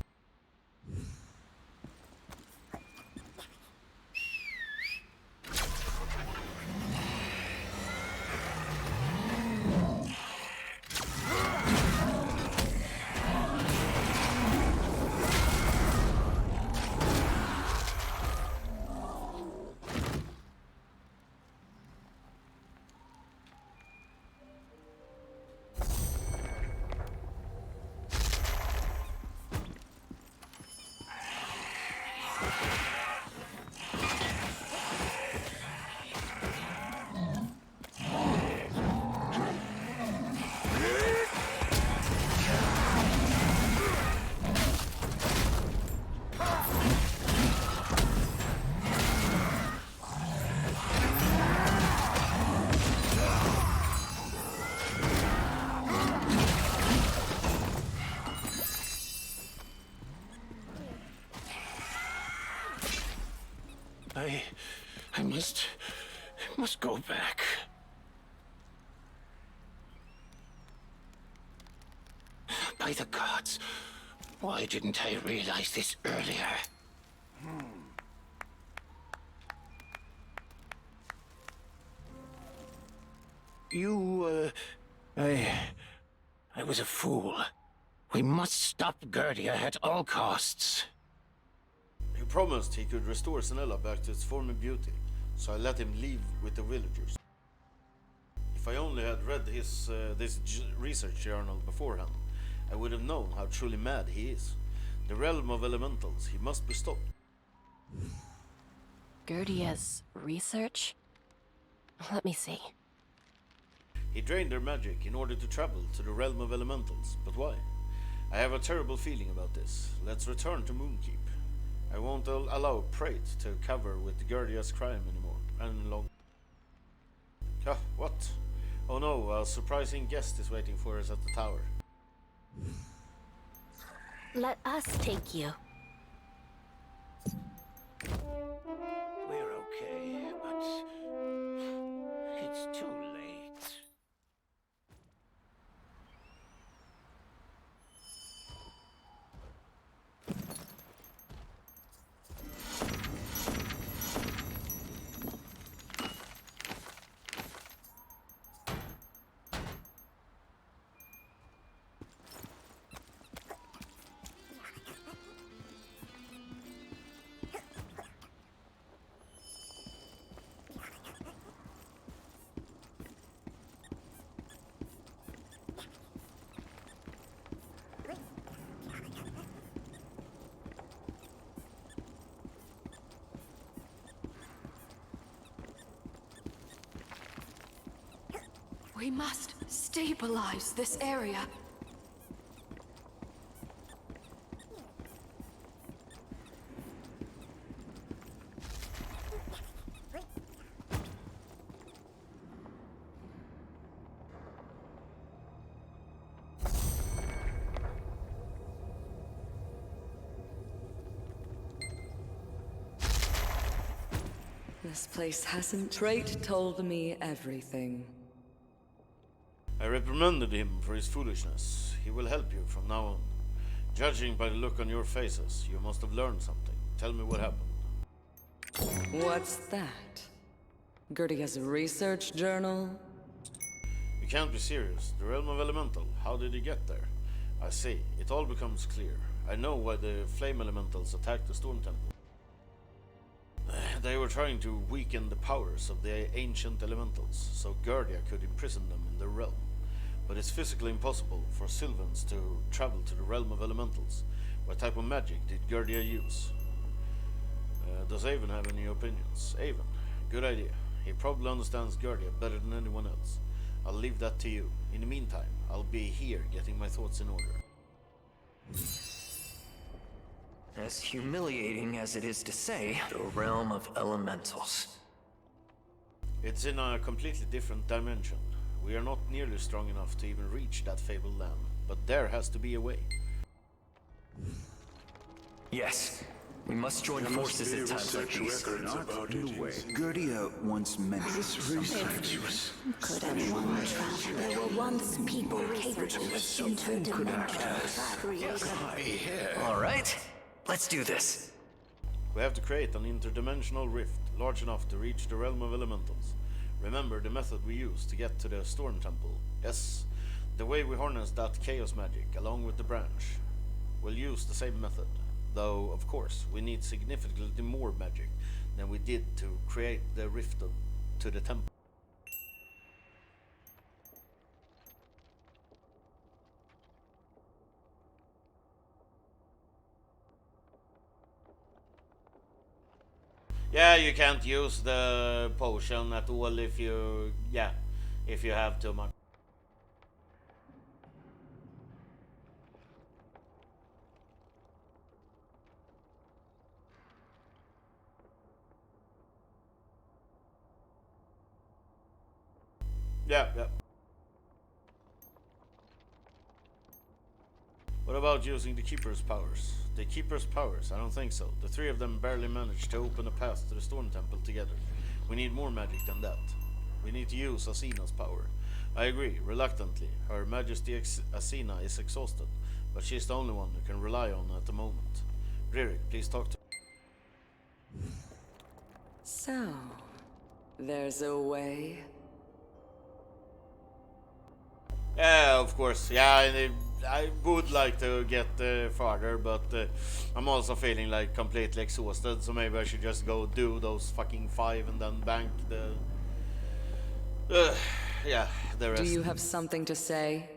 I must go back. By the gods, why didn't I realize this earlier? I was a fool. We must stop Gerdia at all costs. He promised he could restore Sanella back to its former beauty, so I let him leave with the villagers. If I only had read his research journal beforehand, I would have known how truly mad he is. The realm of elementals, he must be stopped. Gerdia's research? Let me see. He drained their magic in order to travel to the realm of elementals, but why? I have a terrible feeling about this. Let's return to Moonkeep. I won't allow Prate to cover with Gerdia's crime anymore, any longer. Ah, what? Oh no, a surprising guest is waiting for us at the tower. Let us take you. We're okay, but it's too late. We must stabilize this area. This place hasn't. Trait told me everything. I reprimanded him for his foolishness. He will help you from now on. Judging by the look on your faces, you must have learned something. Tell me what happened. What's that? Gerdia's research journal? You can't be serious. The realm of elemental. How did he get there? I see. It all becomes clear. I know why the flame elementals attacked the storm temple. They were trying to weaken the powers of the ancient elementals, so Gerdia could imprison them in their realm. But it's physically impossible for Sylvans to travel to the realm of elementals. What type of magic did Gerdia use? Does Avon have any opinions? Avon, good idea. He probably understands Gerdia better than anyone else. I'll leave that to you. In the meantime, I'll be here getting my thoughts in order. As humiliating as it is to say, the realm of elementals. It's in a completely different dimension. We are not nearly strong enough to even reach that fabled land, but there has to be a way. Yes, We must join forces at times like these. Gerdia once mentioned This research was... Could anyone travel? There were once people capable of interdimensional. All right, let's do this. We have to create an interdimensional rift large enough to reach the realm of elementals. Remember the method we used to get to the Storm Temple? Yes, the way we harness that chaos magic along with the branch. We'll use the same method, though of course we need significantly more magic than we did to create the rift to the temple. Yeah, you can't use the potion at all if you have too much. Yeah. What about using the Keeper's powers? The Keeper's powers? I don't think so. The three of them barely managed to open a path to the Storm Temple together. We need more magic than that. We need to use Asina's power. I agree, reluctantly. Her Majesty Asina is exhausted, but she's the only one who can rely on at the moment. Ririk, please talk to... So, there's a way? Yeah, of course. Yeah, I would like to get farther, but I'm also feeling like completely exhausted, so maybe I should just go do those fucking 5 and then bank the rest. Do you have something to say?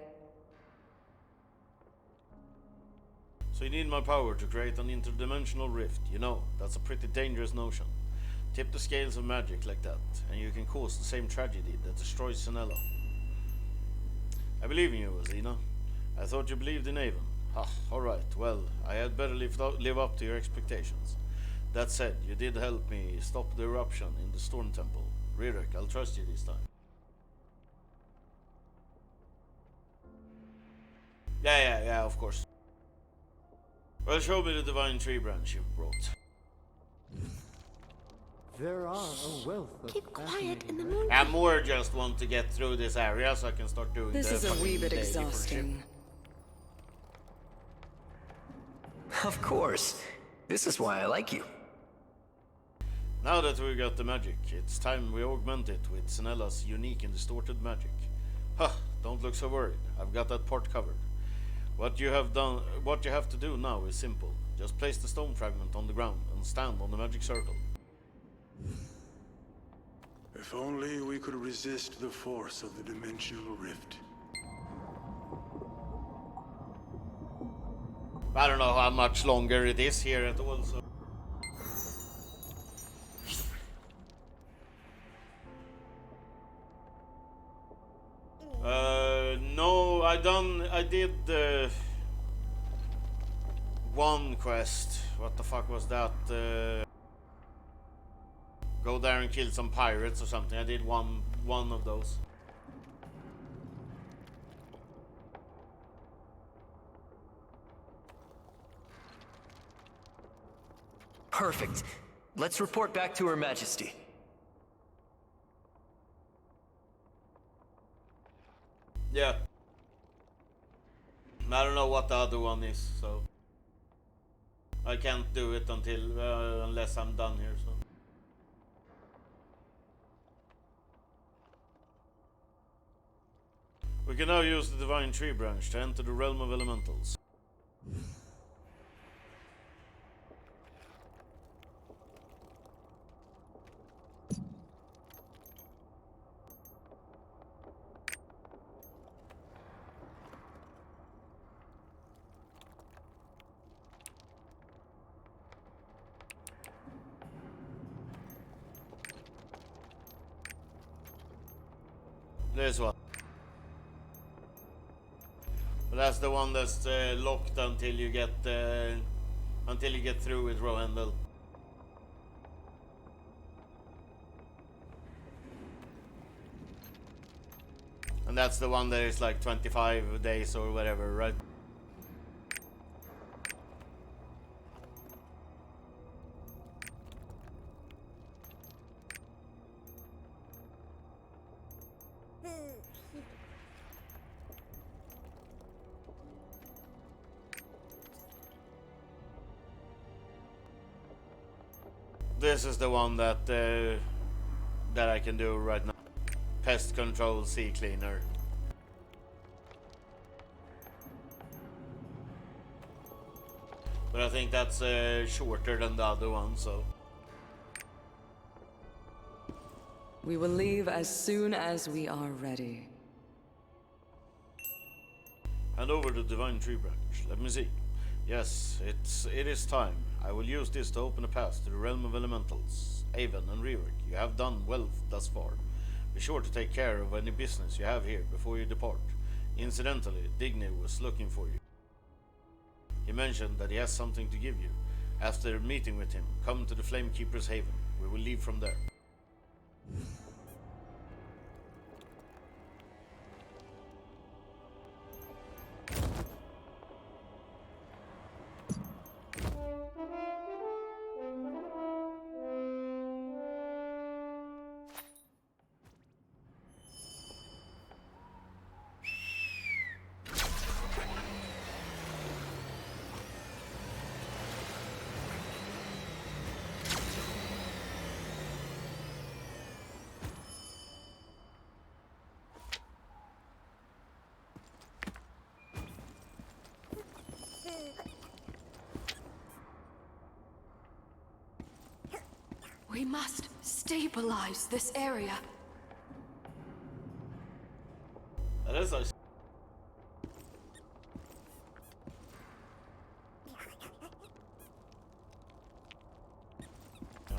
So you need my power to create an interdimensional rift. You know, that's a pretty dangerous notion. Tip the scales of magic like that, and you can cause the same tragedy that destroys Sinella. I believe in you, Asina. I thought you believed in Avon. Alright, well, I had better live up to your expectations. That said, you did help me stop the eruption in the Storm Temple. Ririk, I'll trust you this time. Yeah, of course. Well, show me the divine tree branch you've brought. There are a wealth of Keep quiet in the moon. I more just want to get through this area so I can start doing This the is a wee bit daily exhausting. Of course. This is why I like you. Now that we got the magic, it's time we augment it with Sinella's unique and distorted magic. Don't look so worried. I've got that part covered. What you have to do now is simple. Just place the stone fragment on the ground and stand on the magic circle. If only we could resist the force of the dimensional rift. I don't know how much longer it is here at all, so... No, I did one quest. What the fuck was that? Go there and kill some pirates or something. I did one of those. Perfect. Let's report back to Her Majesty. Yeah. I don't know what the other one is, so I can't do it until unless I'm done here. So we can now use the divine tree branch to enter the realm of elementals. This one. But that's the one that's locked until you get through with Rohendel. And that's the one that is like 25 days or whatever, right? This is the one that that I can do right now. Pest control, sea cleaner. But I think that's shorter than the other one, so. We will leave as soon as we are ready. Hand over the Divine Tree Branch. Let me see. Yes, it is time. I will use this to open a path to the realm of elementals. Avon and Reoric, you have done well thus far. Be sure to take care of any business you have here before you depart. Incidentally, Digny was looking for you. He mentioned that he has something to give you. After meeting with him, come to the Flamekeeper's Haven. We will leave from there. We must stabilize this area. That is nice.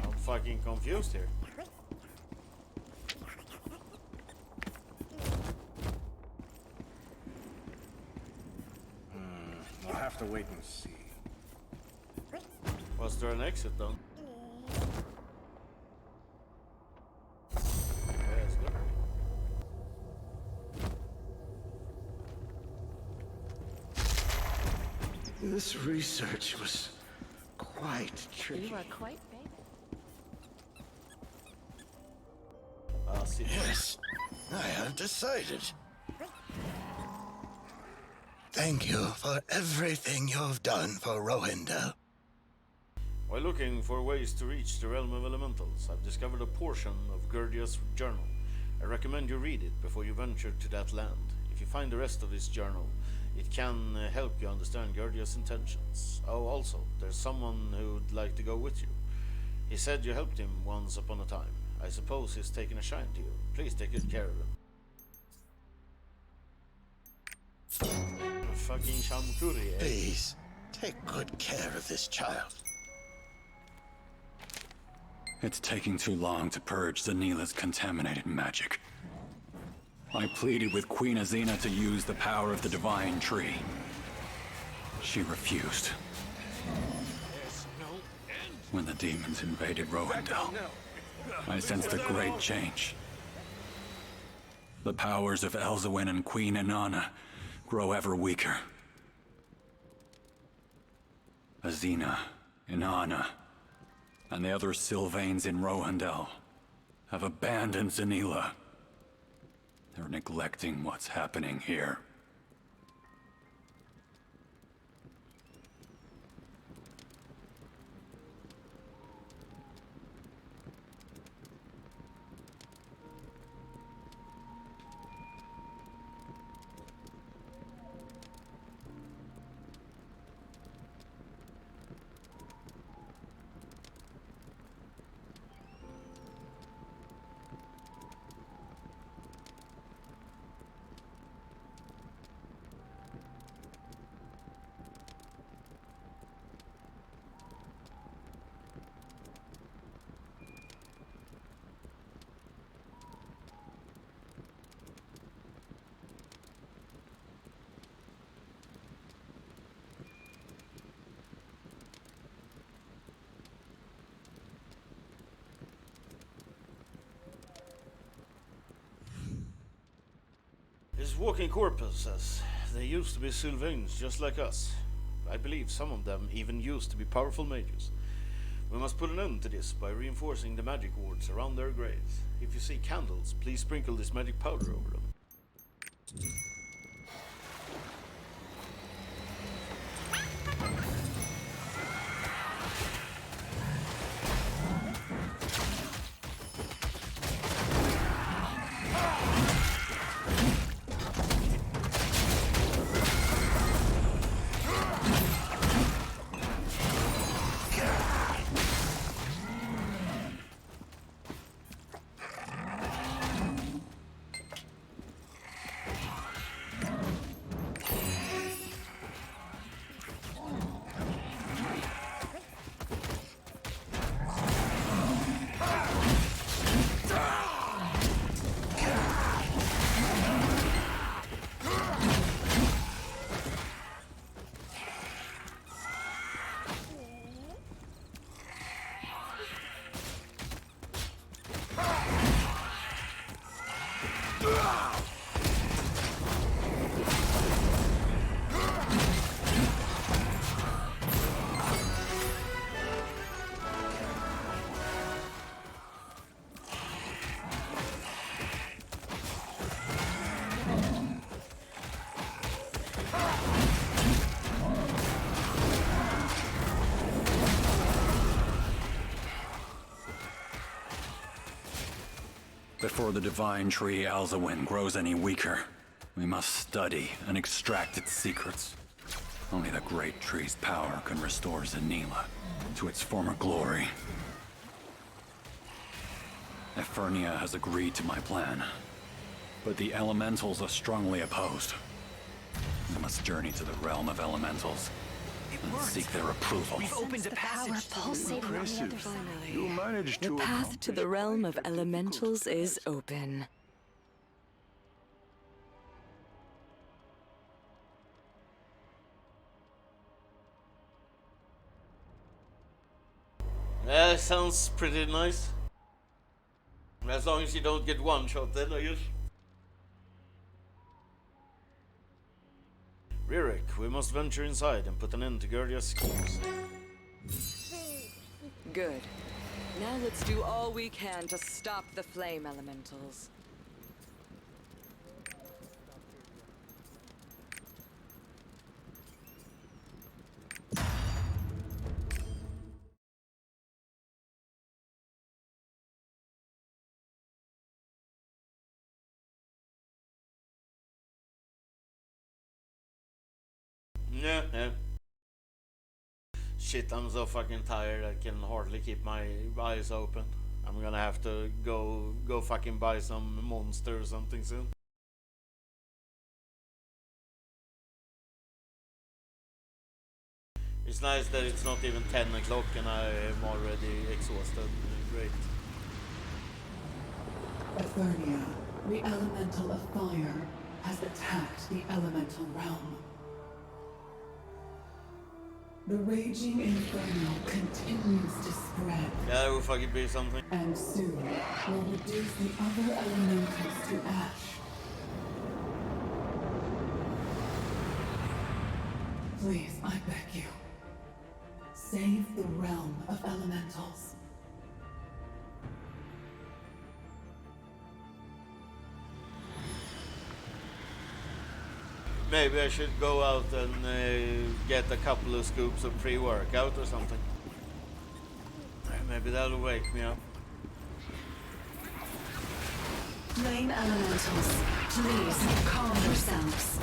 I'm fucking confused here. We'll have to wait and see. Was there an exit then? This research was quite tricky. You are quite famous. Yes, I have decided. Thank you for everything you've done for Rohindel. While looking for ways to reach the realm of elementals, I've discovered a portion of Gurdia's journal. I recommend you read it before you venture to that land. If you find the rest of this journal, it can help you understand Gurdia's intentions. Oh, also, there's someone who'd like to go with you. He said you helped him once upon a time. I suppose he's taken a shine to you. Please take good care of him. Fucking Shamkuri, eh? Please, take good care of this child. It's taking too long to purge Zanila's contaminated magic. I pleaded with Queen Azina to use the power of the Divine Tree. She refused. When the demons invaded Rohindel, I sensed a great change. The powers of Elzawin and Queen Inanna grow ever weaker. Azina, Inanna, and the other Sylvains in Rohindel have abandoned Zanila. They're neglecting what's happening here. His walking corpses, they used to be Sylvains just like us. I believe some of them even used to be powerful mages. We must put an end to this by reinforcing the magic wards around their graves. If you see candles, please sprinkle this magic powder over them. Before the divine tree Alzawin grows any weaker, we must study and extract its secrets. Only the great tree's power can restore Zanila to its former glory. Ephurnia has agreed to my plan, but the elementals are strongly opposed. We must journey to the realm of elementals and seek their approval. We've opened a passage. Impressive. You managed The to path to the realm of elementals is open. Yeah, sounds pretty nice. As long as you don't get one shot then, I guess. Ririk, we must venture inside and put an end to Gerdia's schemes. Good. Now let's do all we can to stop the flame elementals. Yeah. Shit, I'm so fucking tired, I can hardly keep my eyes open. I'm gonna have to go fucking buy some monster or something soon. It's nice that it's not even 10 o'clock and I am already exhausted. Great. Ephurnia, the elemental of fire, has attacked the elemental realm. The raging inferno continues to spread. Yeah, that will fucking be something. And soon will reduce the other elementals to ash. Please, I beg you. Save the realm of elementals. Maybe I should go out and get a couple of scoops of pre-workout or something. Maybe that'll wake me up. Flame elementals, please calm yourselves.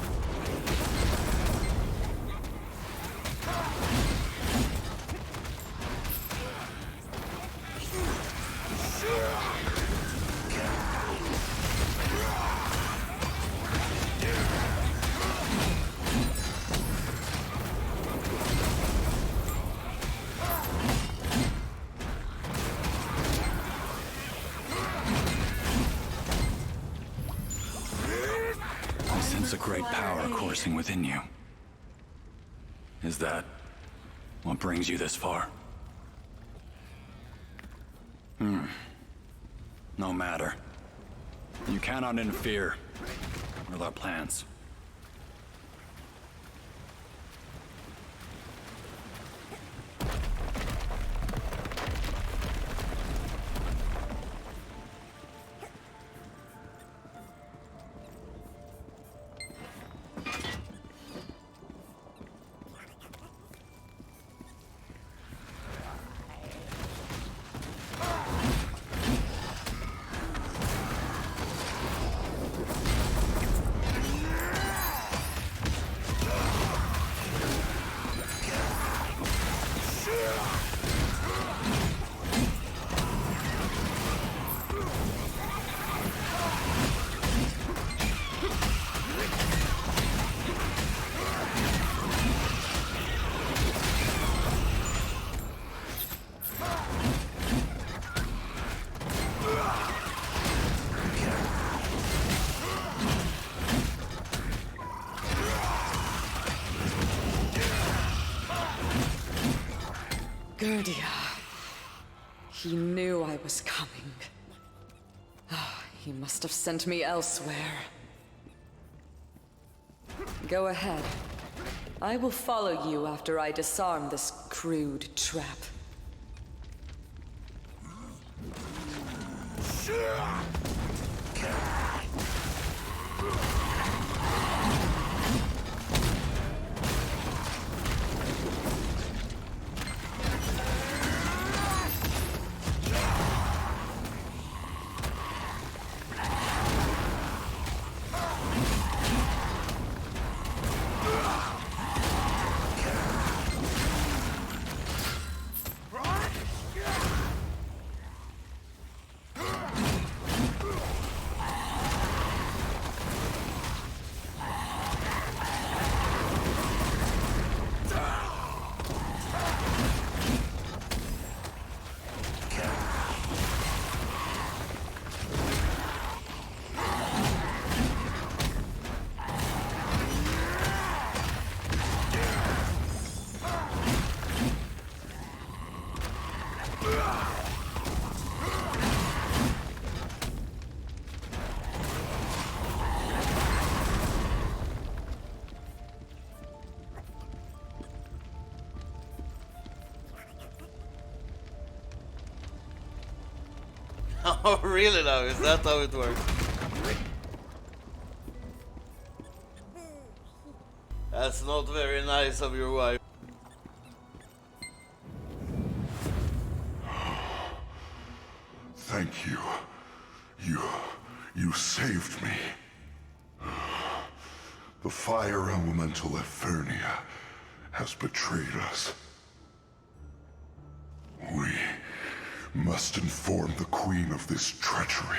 A great power coursing within you. Is that what brings you this far? No matter. You cannot interfere with our plans. Gerdia. He knew I was coming. He must have sent me elsewhere. Go ahead. I will follow you after I disarm this crude trap. Oh, really now? Is that how it works? That's not very nice of your wife. Thank you. You saved me. The fire elemental Efernia has betrayed us. We must inform the Queen of this treachery.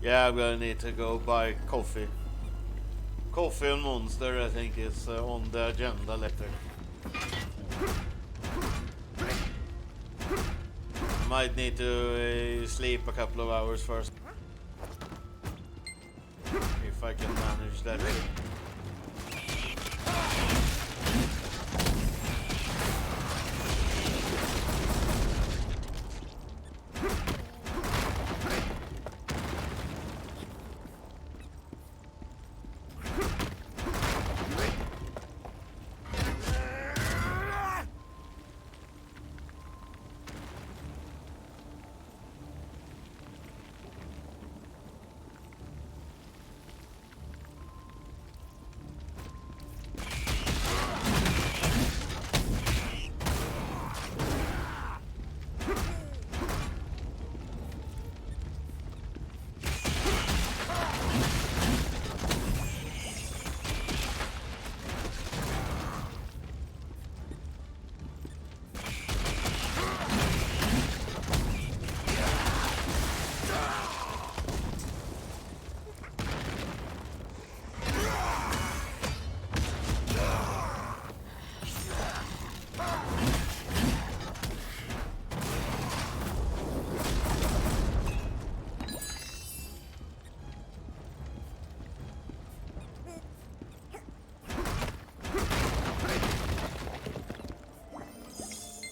Yeah, I'm gonna need to go buy coffee. Coffee and Monster, I think, is on the agenda later. Might need to sleep a couple of hours first. If I can manage that.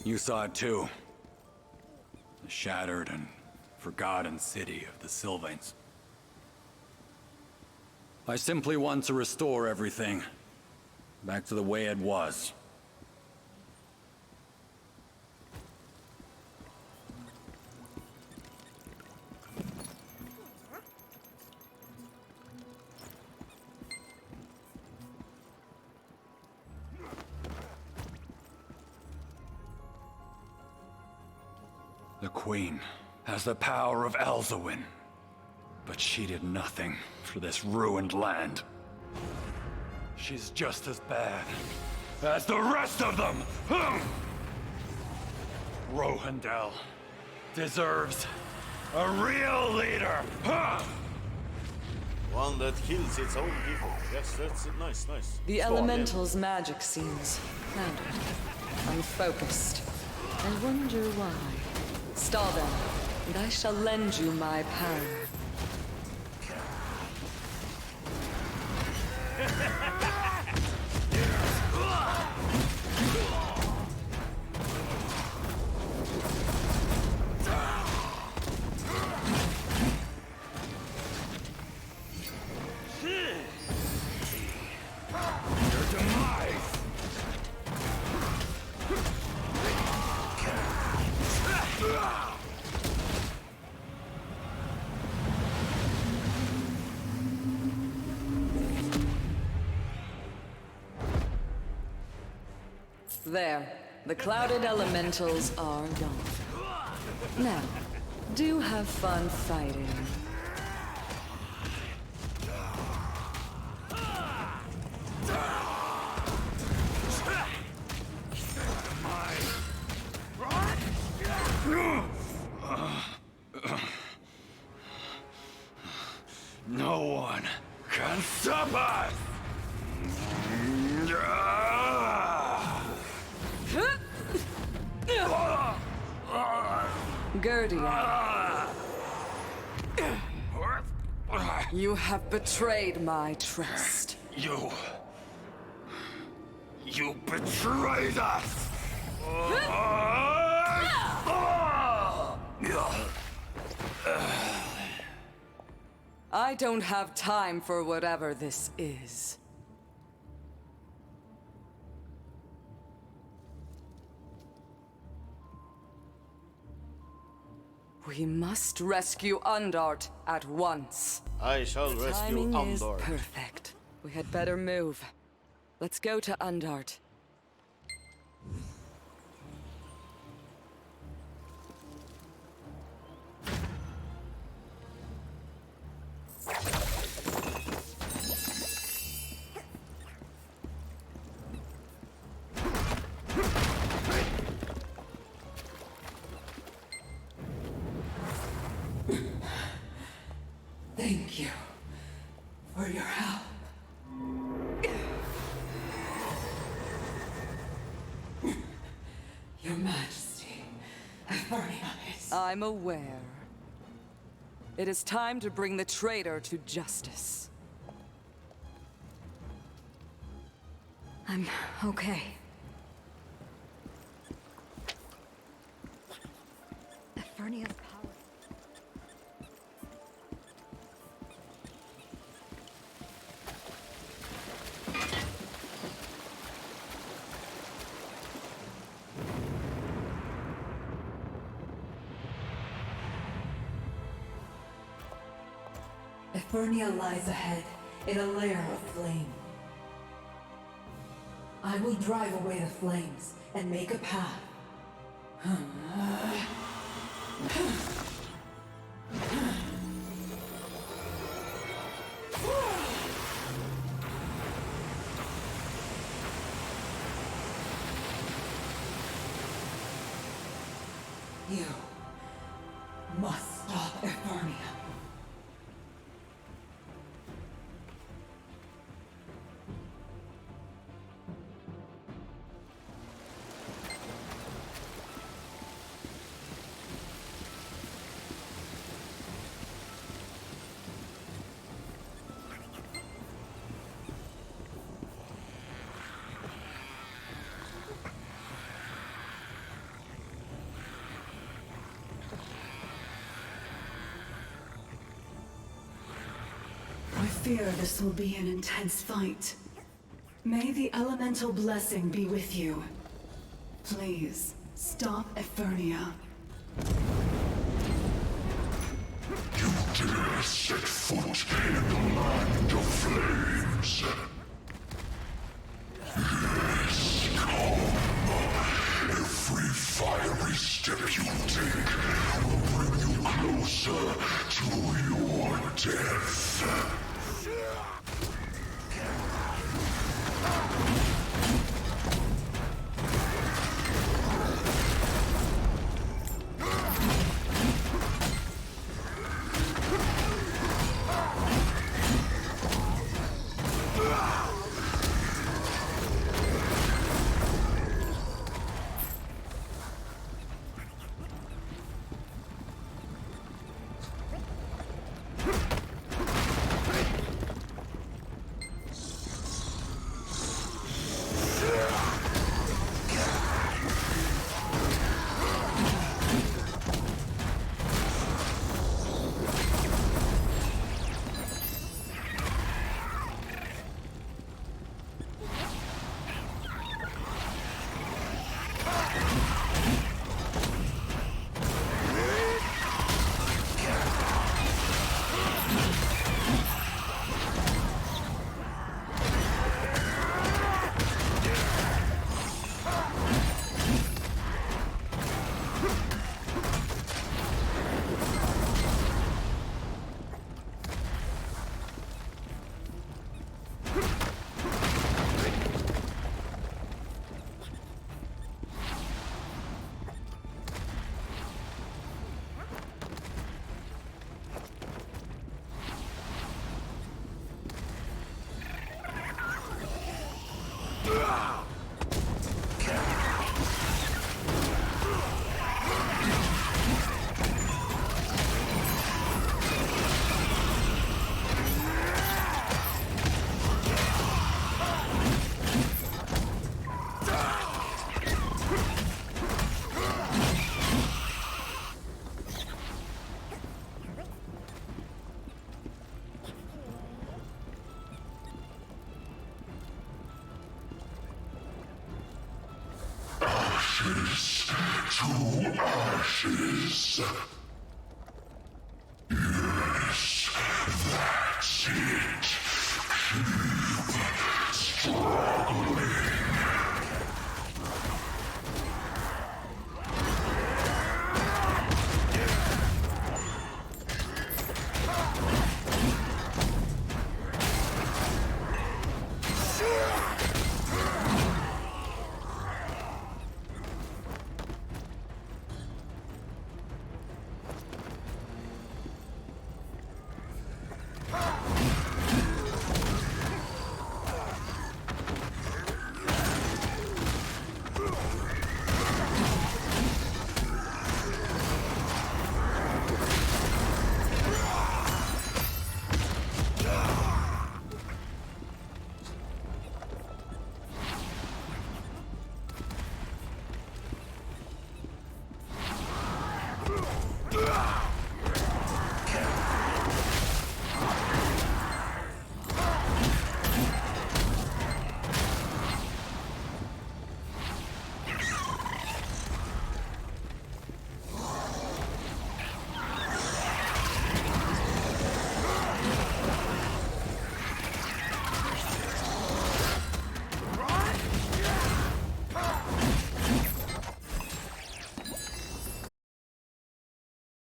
You saw it too. The shattered and forgotten city of the Sylvains. I simply want to restore everything back to the way it was. The Queen has the power of Elzawin, but she did nothing for this ruined land. She's just as bad as the rest of them! Rohendel deserves a real leader! One that kills its own people. Yes, that's nice. The elemental's magic seems clouded, unfocused. I wonder why. Stall them, and I shall lend you my power. There, the clouded elementals are gone. Now, do have fun fighting. No one can stop us! Gerdia. You have betrayed my trust. You You betrayed us! I don't have time for whatever this is. We must rescue Undart at once. I shall The rescue timing is Undart. perfect. We had better move. Let's go to Undart. Thank you for your help. Your Majesty, Ephurnia is... I'm aware. It is time to bring the traitor to justice. I'm okay. Ephurnia's power. Ephurnia lies ahead in a lair of flame. I will drive away the flames and make a path. You must stop Ephurnia. I fear this will be an intense fight. May the elemental blessing be with you. Please, stop Ephurnia. You dare set foot in the land of flames. Yes, come. Every fiery step you take will bring you closer to your death. ashes to ashes.